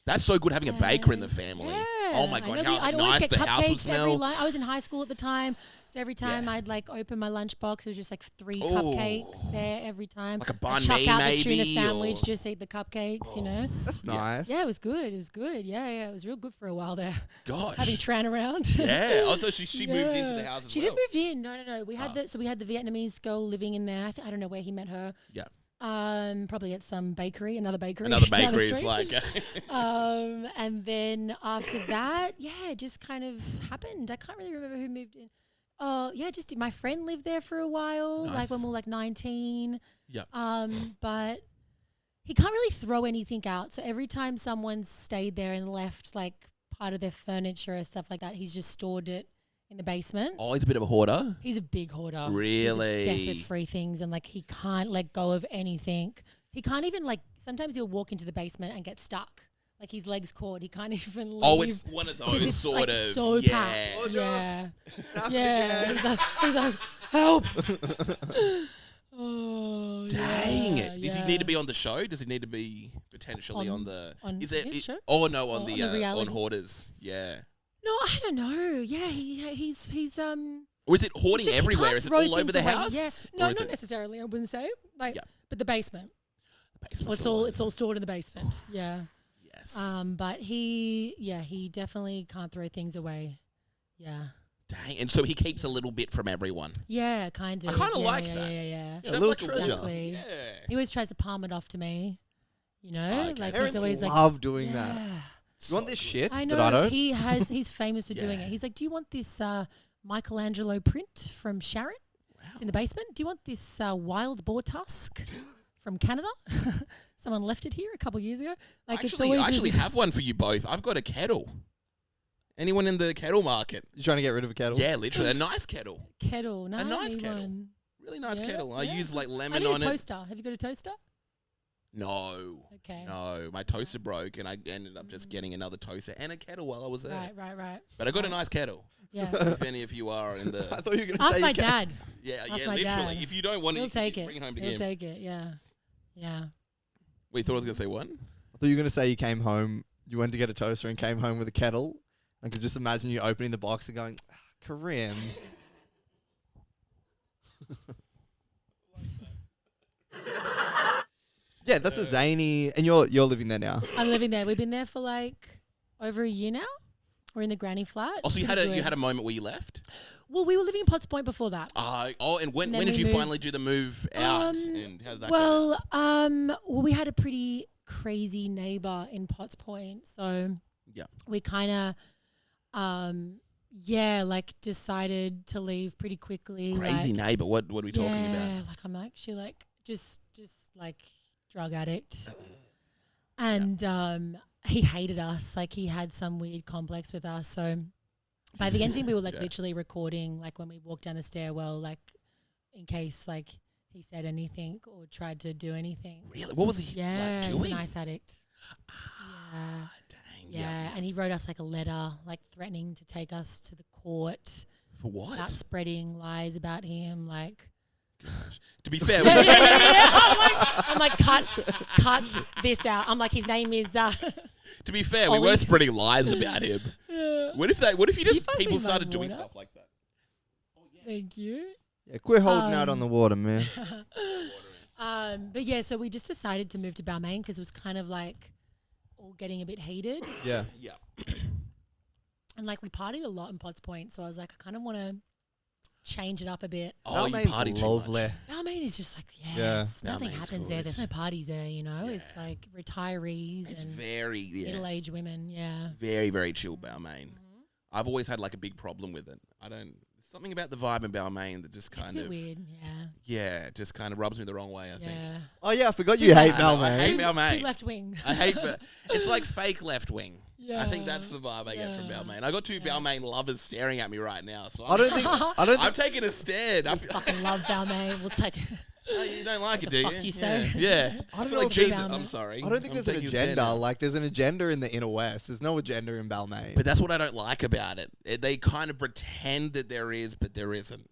That's so good having a baker in the family. Yeah. Oh my gosh, how I'd always nice get the house would cupcakes every smell. I was in high school at the time, so every time I'd like open my lunchbox, there was just like 3 cupcakes there every time. Like a I'd banh chuck mi out the maybe, tuna sandwich, or- just eat the cupcakes, you know. That's nice. Yeah, it was good. It was good. Yeah, it was real good for a while there. Gosh. Having Tran around. Yeah, I thought she moved into the house as She well. didn't move in. No. We had we had the Vietnamese girl living in there. I don't know where he met her. Yeah. Probably at some bakery, another bakery. Another down the bakery is street. like. And then after that, it just kind of happened. I can't really remember who moved in. Oh, yeah, just my friend lived there for a while, like when we were like 19. Yep. But he can't really throw anything out. So every time someone stayed there and left like part of their furniture or stuff like that, he's just stored it in the basement. Oh, he's a bit of a hoarder. He's a big hoarder. Really? He's obsessed with free things, and like he can't let go of anything. He can't even like. Sometimes he'll walk into the basement and get stuck, like his legs caught. He can't even leave. Oh, it's one of 'cause those it's, sort like, of. so packed. Yeah, yeah. He's like, help. Oh, Dang yeah, it! Does he need to be on the show? Does he need to be potentially on the? on Is his it? show? Oh no, on On the the on reality? hoarders. Yeah. No, I don't know. Yeah, he's Or is it hoarding just- he everywhere? can't Is it throw all over things the away. house? Yeah, Or no, is not it necessarily. I wouldn't say like, Yeah. but the basement. the basement? Well, it's all stored in the basement. Yeah. Yes. But he definitely can't throw things away. Yeah. Dang. And so he keeps a little bit from everyone. Yeah, kind of. I kinda yeah, like yeah, that. Yeah. Yeah, Should a have little like a treasure. Exactly. Yeah. He always tries to palm it off to me. You know, Okay. like Parents he's always like, love doing that. yeah. You want this shit I that I know don't? he's famous for doing Yeah. it. He's like, do you want this Michelangelo print from Sharon? It's in the basement. Do you want this wild boar tusk from Canada? Someone left it here a couple of years ago. Like it's always I actually just, have one for you both. I've got a kettle. Anyone in the kettle market? You're trying to get rid of a kettle? Yeah, literally a nice kettle. kettle. No, A nice I need kettle. one. Really nice Yeah, kettle. I yeah. use like I lemon need a on it. toaster. Have you got a toaster? No. Okay. No, my toaster broke and I ended up just getting another toaster and a kettle while I was there. Right. But I got a nice kettle. Yeah. If any of you are in I the thought you were going to Ask say my you can't. dad. yeah, Ask yeah, my literally. dad. If you don't want He'll it, take you it. bring it home to He'll him. take it. Yeah. Yeah. We thought I was gonna say what? I thought you were going to say you came home, you went to get a toaster and came home with a kettle. I could just imagine you opening the box and going, Karim. Yeah, that's a zany, and you're living there now. I'm living there. We've been there for like over a year now. We're in the granny flat. Oh, so you had Pretty a good. moment where you left? Well, we were living in Potts Point before that. And when And then did we you moved- finally do the move out? And how did that go? Well, we had a pretty crazy neighbor in Potts Point, so Yeah. we kind of, like decided to leave pretty quickly. Crazy like, neighbor. What are we talking yeah, about? like I'm like she like just like drug addict, and he hated us. Like he had some weird complex with us. So by the ending, we were like Yeah. literally recording, like when we walked down the stairwell, like in case like he said anything or tried to do anything. Really? What was he Yeah, like he's doing? a nice addict. Yeah. Dang. Yeah, and he wrote us like a letter, like threatening to take us to the court For what? about spreading lies about him. Like, Gosh. To be fair, I'm like, cut this out. I'm like, his name is. to be fair, we Ollie. were spreading lies about him. What if you just pass me people my started doing water? stuff like that? Thank you. Yeah, quit holding out on the water, man. But yeah, so we just decided to move to Balmain because it was kind of like all getting a bit heated, Yeah. Yeah. and like we partied a lot in Potts Point. So I was like, I kind of want to change it up a bit. Oh, you Balmain's party too lovely. much. Balmain is just like, nothing Balmain's happens there. good. There's no parties there, you know. It's like retirees It's and very, middle-aged women. Yeah. very, very chill Balmain. I've always had like a big problem with it. Something about the vibe in Balmain that just kind It's a bit of weird. yeah, just kind of rubs me the wrong way. I think. Yeah. Oh yeah, I forgot Too you hate bad. Balmain. I hate Balmain. Too left wing. I hate, it's like fake left wing. Yeah. I think that's the vibe I get from Balmain. I got two Balmain lovers staring at me right now, so I don't think. I'm taking a stand. I fucking love Balmain. We'll take. Oh, you don't like it, the do you? fuck do you say? Yeah. I I don't feel know like if there's- Jesus. I'm sorry. I don't think I'm there's an taking a stand agenda. now. Like there's an agenda in the inner west. There's no agenda in Balmain. But that's what I don't like about it. They kind of pretend that there is, but there isn't.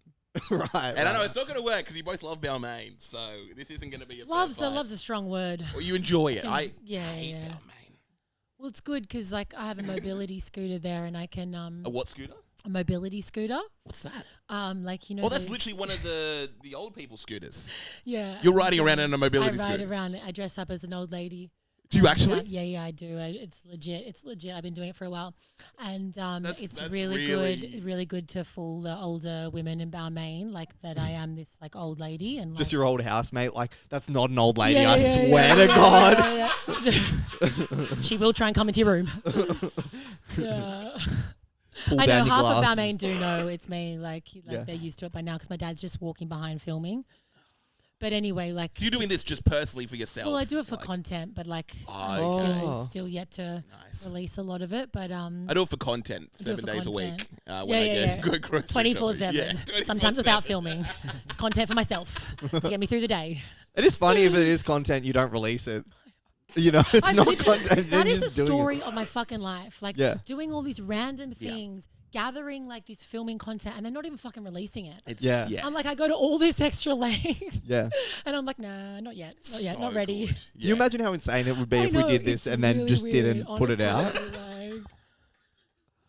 right. And I know it's not going to work because you both love Balmain, so this isn't going to be a Love's fair fight. a strong word. Well, you enjoy it. I Yeah, hate yeah. Balmain. Well, it's good because like I have a mobility scooter there, and I can A what scooter? a mobility scooter. What's that? Like you know. Oh, that's those- literally one of the old people scooters. Yeah. You're riding around in a mobility I ride scooter. around. I dress up as an old lady. Do you actually? Yeah, I do. It's legit. It's legit. I've been doing it for a while, and That's it's really- really good to fool the older women in Balmain, like that. I am this like old lady, and Just like, your old housemate. Like that's not an old lady. Yeah, I yeah, swear yeah, to yeah, God. yeah. She will try and come into your room. Yeah. Pull I know down your half of glasses. Balmain do know it's me. Like Yeah. they're used to it by now because my dad's just walking behind filming. But anyway, like. So you're doing this just personally for yourself? Well, I do it for like- content, but like Oh, okay. it's still yet to Nice. release a lot of it. But I do it for content, I do it 7 for days a content. week. When Yeah, I yeah, get yeah. go grocery 24/7. shopping. Yeah, Sometimes 24/7. without filming. It's content for myself to get me through the day. It is funny if it is content, you don't release it. You know, it's I've not literally- content. That you're is the just doing it. story of my fucking life. Like Yeah. doing all these random things, gathering like this filming content, and then not even fucking releasing it. It's, Yeah. I'm like, I go to all this extra length, Yeah. and I'm like, nah, not yet, So not ready. good. Can you imagine how insane it would be I if we know, did this it's and then really just weird, didn't put it out? honestly, like,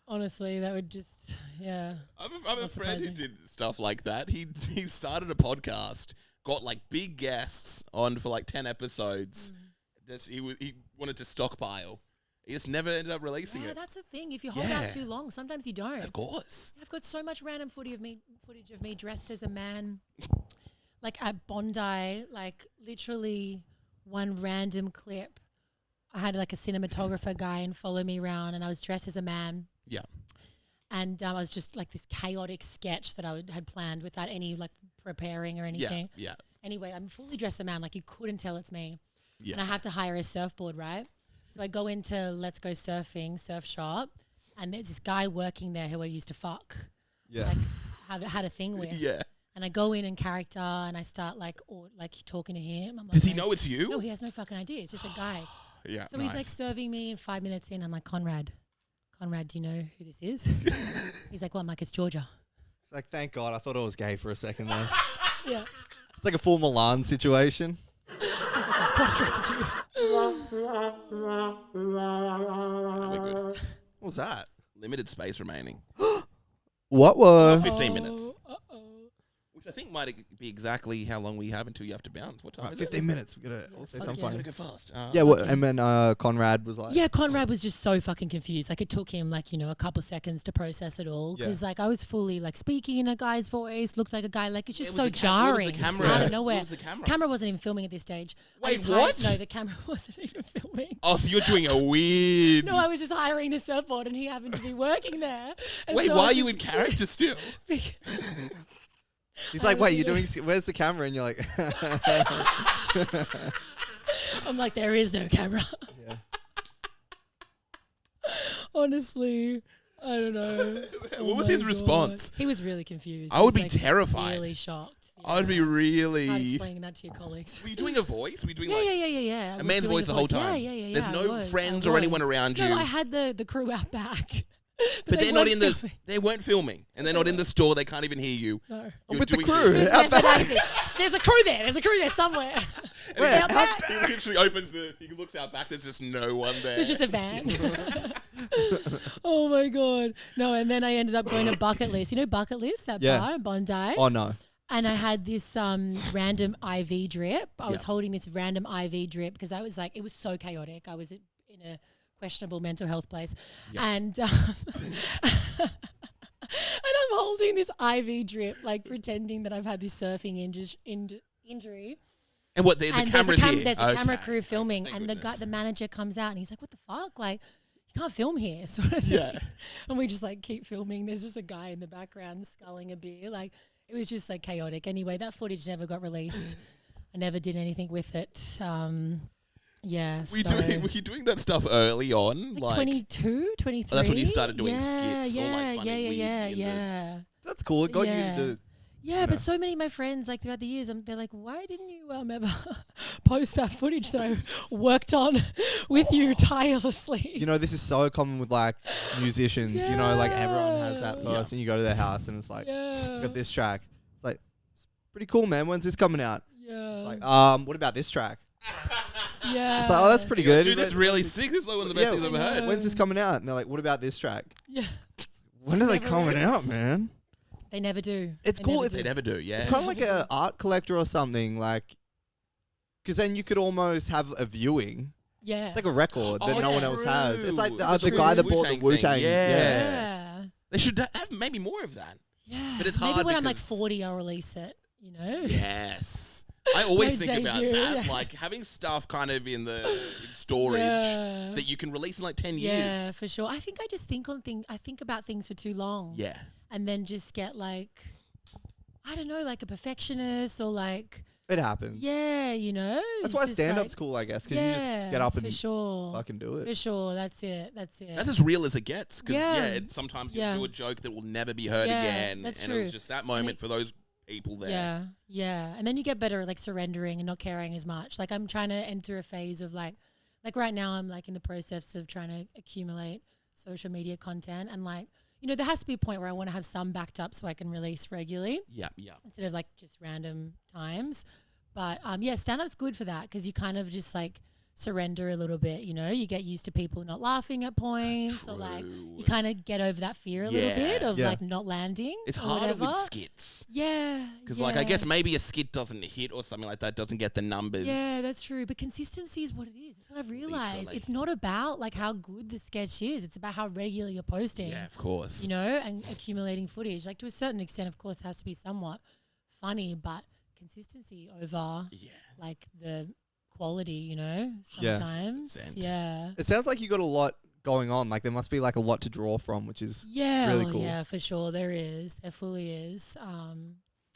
honestly, that would just, yeah. I have a Not friend who surprising. did stuff like that. He started a podcast, got like big guests on for like 10 episodes. He wanted to stockpile. He just never ended up releasing Yeah, it. that's the thing. If you hold Yeah. out too long, sometimes you don't. Of course. I've got so much random footage of me dressed as a man, like at Bondi, like literally one random clip. I had like a cinematographer guy and follow me around, and I was dressed as a man. Yeah. And I was just like this chaotic sketch that had planned without any like preparing or anything. Yeah. Anyway, I'm fully dressed as a man, like you couldn't tell it's me. Yeah. And I have to hire a surfboard, right? So I go into Let's Go Surfing, surf shop, and there's this guy working there who I used to fuck. Yeah. Like had a thing with. Yeah. And I go in character and I start like talking to him. I'm Does he like, know it's you? No, he has no fucking idea. It's just a guy. Yeah. So he's like serving me, and 5 minutes in, I'm like, Conrad, do you know who this is? He's like, well, I'm like, it's Georgia. It's like, thank God, I thought I was gay for a second there. Yeah. It's like a full Milan situation. He's like, I was quite attracted to you. Really good. What was that? Limited space remaining. What were? 15 minutes. Uh-oh. Which I think might be exactly how long we have until you have to bounce. What time is 15 minutes. We gotta say fuck something yeah. funny. Go fast. Yeah, what, and then Conrad was like, Yeah, Conrad was just so fucking confused. Like it took him like, a couple seconds to process it all. Yeah. Because like I was fully like speaking in a guy's voice, looked like a guy. Like it's just so Where was jarring. the Just camera? out Yeah. of nowhere. Where was the camera? Camera wasn't even filming at this stage. I Wait, just what? No, the camera wasn't even filming. Oh, so you're doing a weird. No, I was just hiring the surfboard and he happened to be working there. And Wait, so why I are you just- in character still? he's I like, was wait, you're doing- doing, where's the camera? And you're like, I'm like, there is no camera. yeah. Honestly, I don't know. What was my his God. response? He was really confused. I He would was, be terrified. Really shocked. I would be Hard really. explaining that to your colleagues. Were you doing a voice? Were you doing Yeah, like yeah. I a was man's doing voice the whole time? Yeah. There's I no was, friends I or anyone was. around No, you? I had the crew out back. But they they're not weren't in the. filming. They weren't filming, and they're not in the store. They can't even hear you. No. You're With the doing crew. this. Out Method back. acting. There's a crew there. There's a crew there somewhere. Where? Out back. He literally opens the. He looks out back. There's just no one there. There's just a van. Oh my God. No, and then I ended up going to Bucket List. You know Bucket List, that Yeah. bar in Bondi? Oh, no. And I had this random IV drip. I was Yeah. holding this random IV drip because I was like, it was so chaotic. I was in a questionable mental health place. Yeah. And I'm holding this IV drip, like pretending that I've had this surfing injury. And what? The camera's here. There's a camera crew filming, Thank and goodness. the manager comes out and he's like, "What the fuck? Like, you can't film here." Sort of thing. Yeah. And we just like keep filming. There's just a guy in the background sculling a beer. Like, it was just like chaotic. Anyway, that footage never got released. I never did anything with it. Yeah. Were you doing that stuff early on? Like 22, 23. Oh, that's when you started doing skits or Yeah, like funny yeah. That's cool. It got you to do. Yeah, but so many of my friends, like throughout the years, they're like, "Why didn't you ever post that footage that I worked on with you tirelessly?" You know, this is so common with like musicians. You know, like everyone has that person. You go to their house and it's like, got this track. It's like, it's pretty cool, man. When's this coming out? Yeah. It's like, what about this track? Yeah. It's like, oh, that's pretty good. Dude, this is really sick. This is like one of the best things I've ever heard. When's this coming out? And they're like, what about this track? Yeah. When are they coming out, man? They never do. It's cool. They never do, yeah. It's kind of like an art collector or something, like, because then you could almost have a viewing. Yeah. It's like a record that no one else has. It's like That's the true. guy that bought the Wu-Tang Wu-Tang. thing. Yeah. They should have maybe more of that. Yeah. But it's hard Maybe when I'm like because- 40, I'll release it, you know? Yes. I always My think about debut, that, yeah. like having stuff kind of in storage that you can release in like 10 Yeah, years. for sure. I think I just think about things for too long. Yeah. And then just get like, I don't know, like a perfectionist or like, It happens. yeah, you know? That's it's why just stand-up's like, cool, I guess, because you just get up for and sure. fucking do it. For sure, that's it. That's as real as it gets. Because, Yeah. sometimes you Yeah. do a joke that will never be heard Yeah, again. that's and true. it was just that moment for those people there. Yeah, yeah. And then you get better at like surrendering and not caring as much. Like I'm trying to enter a phase of like right now I'm like in the process of trying to accumulate social media content and like, you know, there has to be a point where I want to have some backed up so I can release regularly Yeah, yeah. instead of like just random times. But yeah, stand-up's good for that because you kind of just like surrender a little bit, you know, you get used to people not laughing at points or like you kind of get over that fear a little bit of like not landing. It's or harder whatever. with skits. Yeah. Because like I guess maybe a skit doesn't hit or something like that, doesn't get the numbers. Yeah, that's true. But consistency is what it is. It's what I've realized. Literally. It's not about like how good the sketch is. It's about how regular you're posting. Yeah, of course. You know, and accumulating footage. Like to a certain extent, of course, it has to be somewhat funny, but consistency over like the quality, you know, sometimes. Yeah. It sounds like you got a lot going on. Like there must be like a lot to draw from, which is Yeah, really cool. yeah, for sure. There is. There fully is.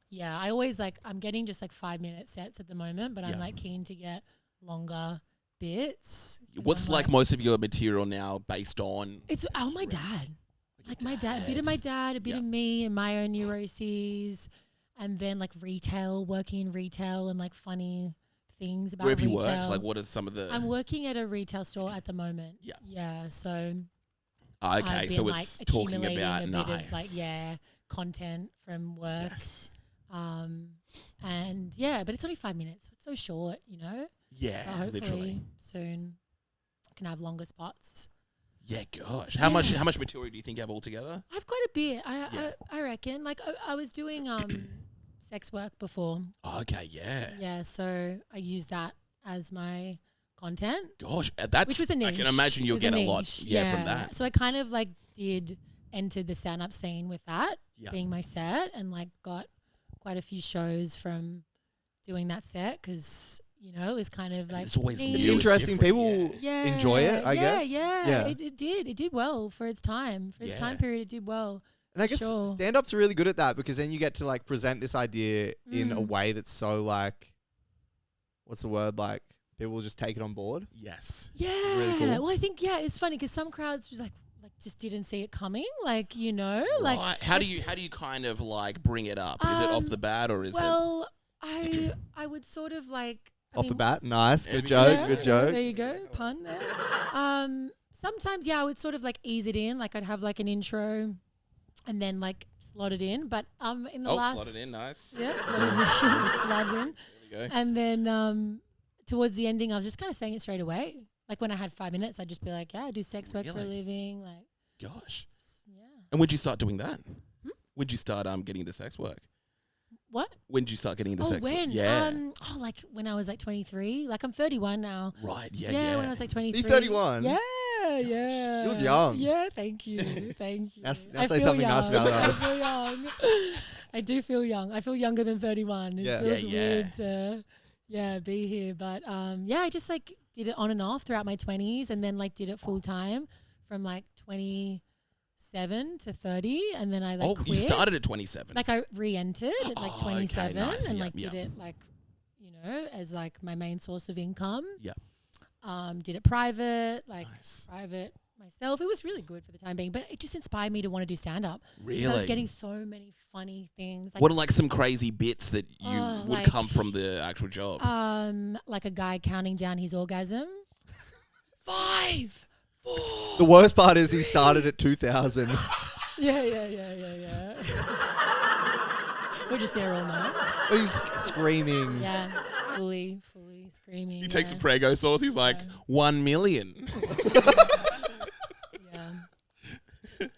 Yeah, I always like, I'm getting just like 5-minute sets at the moment, but I'm like keen to get longer bits. What's like most of your material now based on? It's my dad. Like my dad, a bit of my dad, a bit of me and my own neuroses, and then like retail, working in retail and like funny things about Where have you retail. worked? Like what are some of the... I'm working at a retail store at the moment. Yeah. Yeah, so Okay, I've so been, it's like, talking accumulating about a nice. bit of like content from work. Yes. And yeah, but it's only 5 minutes, so it's so short, you know. Yeah, So hopefully literally. soon I can have longer spots. Yeah, gosh. How much material do you think you have altogether? I've quite a bit. I reckon. Like I was doing sex work before. Oh, okay, yeah. Yeah, so I use that as my content. Gosh, that's... Which was a niche. I can imagine you'll It was get a lot niche, from that. So I kind of like did enter the stand-up scene with that being my set and like got quite a few shows from doing that set because, you know, it was kind of like... It's always me. new. It's interesting. People Yeah. enjoy it, I guess. Yeah. It did. It did well for its time. For its time period, it did well. And I guess Sure. stand-up's really good at that because then you get to like present this idea in a way that's so like, what's the word? Like people will just take it on board. Yes. Yeah. really cool. Well, I think, it's funny because some crowds like just didn't see it coming. Like, you know, like... Right. How do you kind of like bring it up? Is it off the bat or is it... Well, I would sort of like... Off the bat, nice, good joke, good joke. There you go, pun there. Sometimes, I would sort of like ease it in. Like I'd have like an intro and then like slot it in. But in the last... slot it in, nice. Yeah, slot it in, slide it in. There we go. And then towards the ending, I was just kind of saying it straight away. Like when I had 5 minutes, I'd just be like, I do sex work for a living. Like, Gosh. yeah. And when did you start doing that? When did you start getting into sex work? What? When did you start getting into sex work? When? Yeah. Like when I was like 23. Like I'm 31 now. Right, Yeah, when I was like 23. You're 31? Yeah. Yeah. You look young. Yeah, thank you. Thank you. Now I say feel something nice young. about I us. feel young. I do feel young. I feel younger than 31. It Yeah. feels Yeah, weird to be here. But I just like did it on and off throughout my 20s and then like did it full time from like 27 to 30 and then I like quit. You started at 27. Like I re-entered at like 27 nice. and Yep, like did it like, you know, as like my main source of income. Yeah. Did it private, like Nice. private myself. It was really good for the time being, but it just inspired me to want to do stand-up. Really? 'Cause I was getting so many funny things. Like, What are like some crazy bits that you would like- come from the actual job? like a guy counting down his orgasm. 5, 4. The worst part is he started at 2000. Yeah. We're just there all night. He's screaming. Yeah, fully screaming. He takes a Prego sauce. He's like, 1 million. Yeah.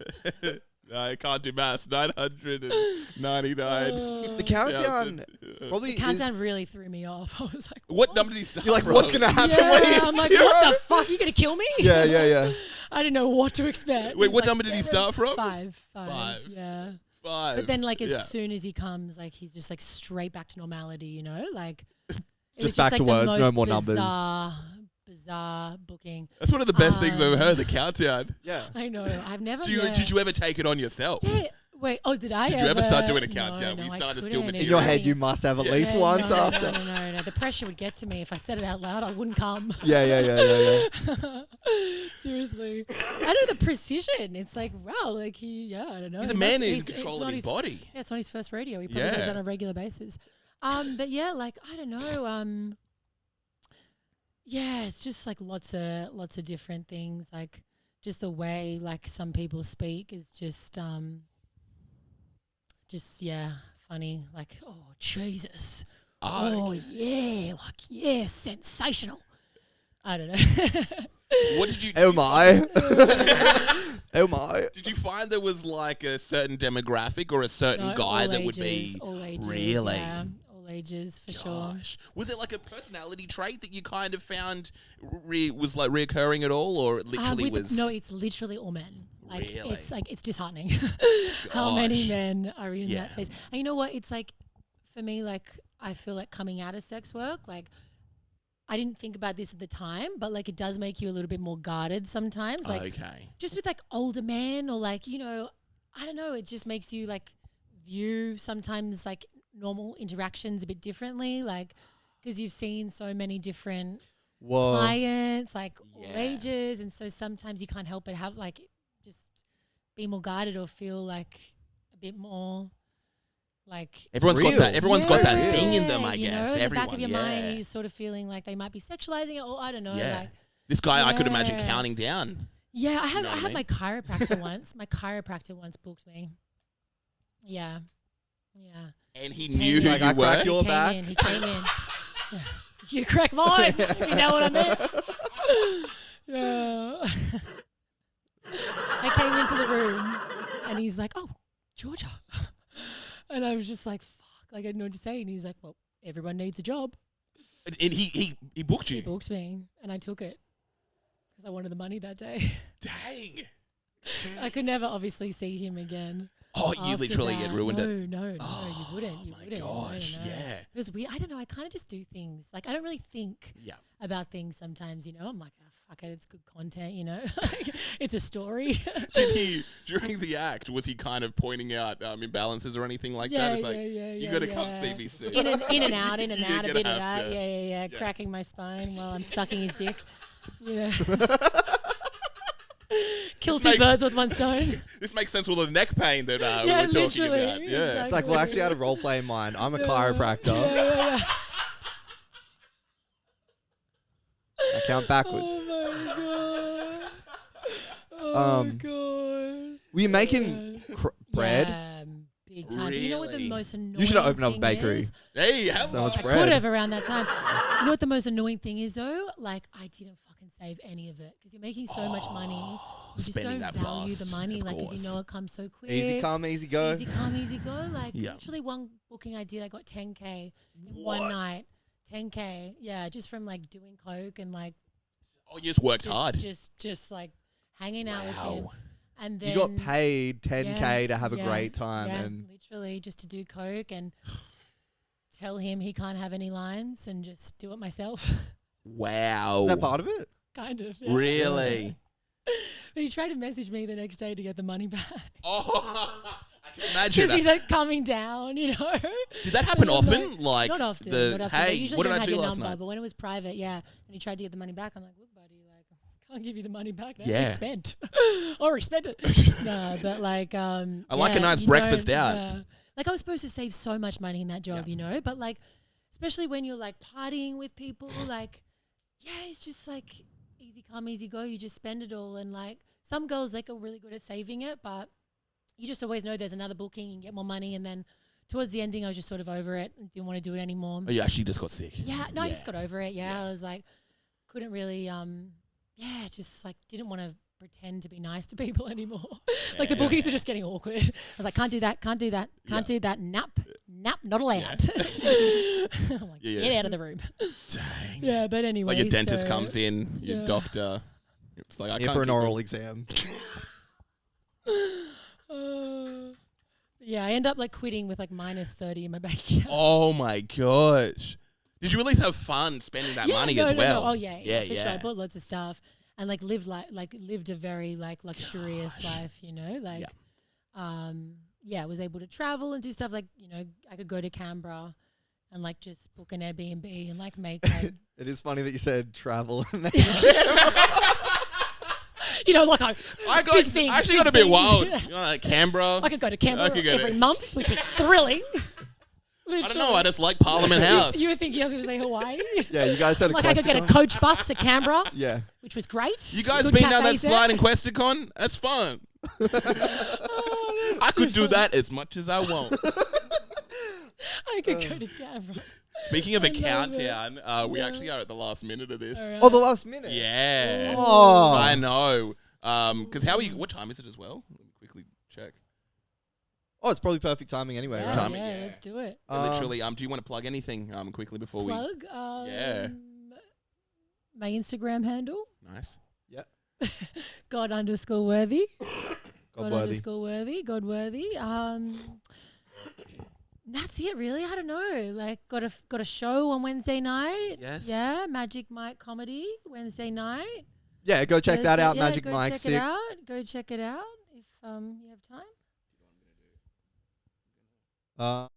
No, I can't do maths. 999. The countdown probably Countdown is... really threw me off. I was like, What number did he start You're like, from? what's going to happen when he Yeah, hits I'm like, zero? what the fuck? Are you going to kill me? Yeah. I didn't know what to expect. Wait, He's what like, number did he start from? 5. Five. Yeah. 5. But then, like, as Yeah. soon as he comes, like, he's just, like, straight back to normality, you know? Like, it Just was back to like, the words, no most more numbers. Bizarre booking. That's one of the best things I've ever heard, the countdown. Yeah. I know. I've never. Did you ever take it on yourself? Yeah. Wait. Oh, did I? Did you ever start doing a No, countdown? No, You I started to steal couldn't. In material? your head, you must have at least Yeah, once no, after. No. The pressure would get to me if I said it out loud. I wouldn't come. Yeah. Seriously. I know the precision. It's like, wow, like I don't know. He's a It man must- in it's control not of his body. Yeah, it's not his first rodeo. He probably Yeah. does that on a regular basis. But yeah, like, I don't know. Yeah, it's just like lots of different things. Like just the way like some people speak is just funny. Like, oh Jesus. Oh yeah, like yeah, sensational. I don't know. What did you Oh my. Oh my. Did you find there was like a certain demographic or a certain No, guy all that would ages, be all ages, really? yeah, all ages for sure. Gosh. Was it like a personality trait that you kind of found was like reoccurring at all, or it literally was? No, it's literally all men. Like Really? it's like it's disheartening how many Gosh. men are in Yeah. that space. And you know what? It's like for me, like I feel like coming out of sex work, like I didn't think about this at the time, but like it does make you a little bit more guarded sometimes. Like Okay. just with like older men or like, you know, I don't know, it just makes you like view sometimes like normal interactions a bit differently, like because you've seen so many different Whoa. clients, like all Yeah. ages, and so sometimes you can't help but have like just be more guarded or feel like a bit more like Everyone's got real. that. Everyone's got that Yeah, thing in them, I you guess. know, in the Everyone. back of your yeah. mind, you're sort of feeling like they might be sexualizing it, or I don't know. Yeah. Like, This guy, I could imagine Yeah. counting down. yeah, I know what I had mean? my chiropractor once. My chiropractor once booked me. Yeah. And he Came knew in. who Like, I you crack were. your- He back. came in. He came in. Yeah. You crack mine, if you know what I mean. Yeah. I came into the room and he's like, "Oh, Georgia," and I was just like, "Fuck!" Like I didn't know what to say. And he's like, "Well, everyone needs a job." And he booked He you. booked me, and I took it because I wanted the money that day. Dang. I could never obviously see him again. Oh, you after literally that. had ruined it. No, you wouldn't. You my wouldn't. gosh, No. yeah. It was weird. I don't know. I kind of just do things. Like I don't really think Yeah. about things sometimes, you know. I'm like, oh, fuck it, it's good content, you know. It's a story. Did he, during the act, was he kind of pointing out imbalances or anything like that? It's like, you got to come see me soon. In and out, You're a gonna bit of have that. to. Yeah. Cracking my spine while I'm sucking his dick. You know. Kill This two makes- birds with one stone. This makes sense with all the neck pain that we Yeah, were talking literally. about. Yeah. It's like, well, actually, I had a role play in mind. I'm a chiropractor. Yeah. I count backwards. Oh my god. God. Were you making bread? Yeah, big time. You know what the Really? most annoying You should have opened up a thing bakery. is? Hey, hello. So much I bread. could have around that time. You know what the most annoying thing is though? Like I didn't fucking save any of it because you're making so much money. You just spending don't that value fast, the money, of like because course. you know it comes so quick. Easy come, easy go. Easy come, easy go. Like Yeah. literally one booking I did, I got 10K in one night. 10K, yeah, just from like doing coke and like Oh, you just worked hard. just like hanging out with him. And then You got paid 10K to have a yeah, great time. yeah, And literally just to do coke and tell him he can't have any lines and just do it myself. Wow. is that part of it? Kind of. Yeah. Really? But he tried to message me the next day to get the money back. Oh, I can imagine. Because he's like coming down, you know. Did that happen And I'm often? like, Like, not often. the, Not often. They hey, usually what did don't I have do your last number, night? but when it was private, yeah, and he tried to get the money back, I'm like, look, buddy, like, I can't give you the money back now. Yeah. It's spent. Already spent it. No, but like, I like a nice you breakfast don't, out. like I was supposed to save so much money in that job, you know, but like, especially when you're like partying with people, like, yeah, it's just like easy come, easy go. You just spend it all. And like some girls like are really good at saving it, but you just always know there's another booking and get more money. And then towards the ending, I was just sort of over it and didn't want to do it anymore. Oh, yeah, she just got sick. Yeah, no, I just got over it. Yeah, I was like, couldn't really, just like didn't want to pretend to be nice to people anymore. Like the bookings are just getting awkward. I was like, can't do that, can't do that, can't do that. Nap, not allowed. I'm like, get out of the room. Dang. Yeah, but anyway. Like your dentist so- comes in, your doctor. It's like, I Here can't for an keep oral it. exam. Yeah, I end up like quitting with like -30 in my bank account. Oh my gosh. Did you at least have fun spending that money no, as no, well? No. Oh yeah, Yeah, for sure. yeah. I bought lots of stuff and like lived a very like luxurious life, you know, like I was able to travel and do stuff like, you know, I could go to Canberra and like just book an Airbnb and like make like It is funny that you said travel. And then you know, like I big things, actually big got a bit things. wild. You know, like Canberra. I could go to Canberra could go every to- month, which was thrilling. I don't know. I just like Parliament House. You were thinking I was going to say Hawaii? yeah, you guys had a Like I could get a Questacon? coach bus to Canberra, Yeah. which was great. You guys Good been down that cafes there. slide in Questacon? That's fun. I could do that as much as I want. I could go to Canberra. Speaking of a I love it. countdown, we actually are at the last minute of this. All right. Oh, the last minute. Yeah. Oh. I know. Because how are you? What time is it as well? Let me quickly check. Oh, it's probably perfect timing anyway, Yeah, right? Timing, yeah, yeah. let's do it. Literally, do you want to plug anything quickly before Plug. Yeah. My Instagram handle, we? Nice. God_worthy. Godworthy. Godworthy. That's it, really. I don't know. Like, got a show on Wednesday night. Yes. Yeah, Magic Mike Comedy Wednesday night. Yeah, go check that out. Magic go Mike. check Sick. it out. Go check it out if you have time.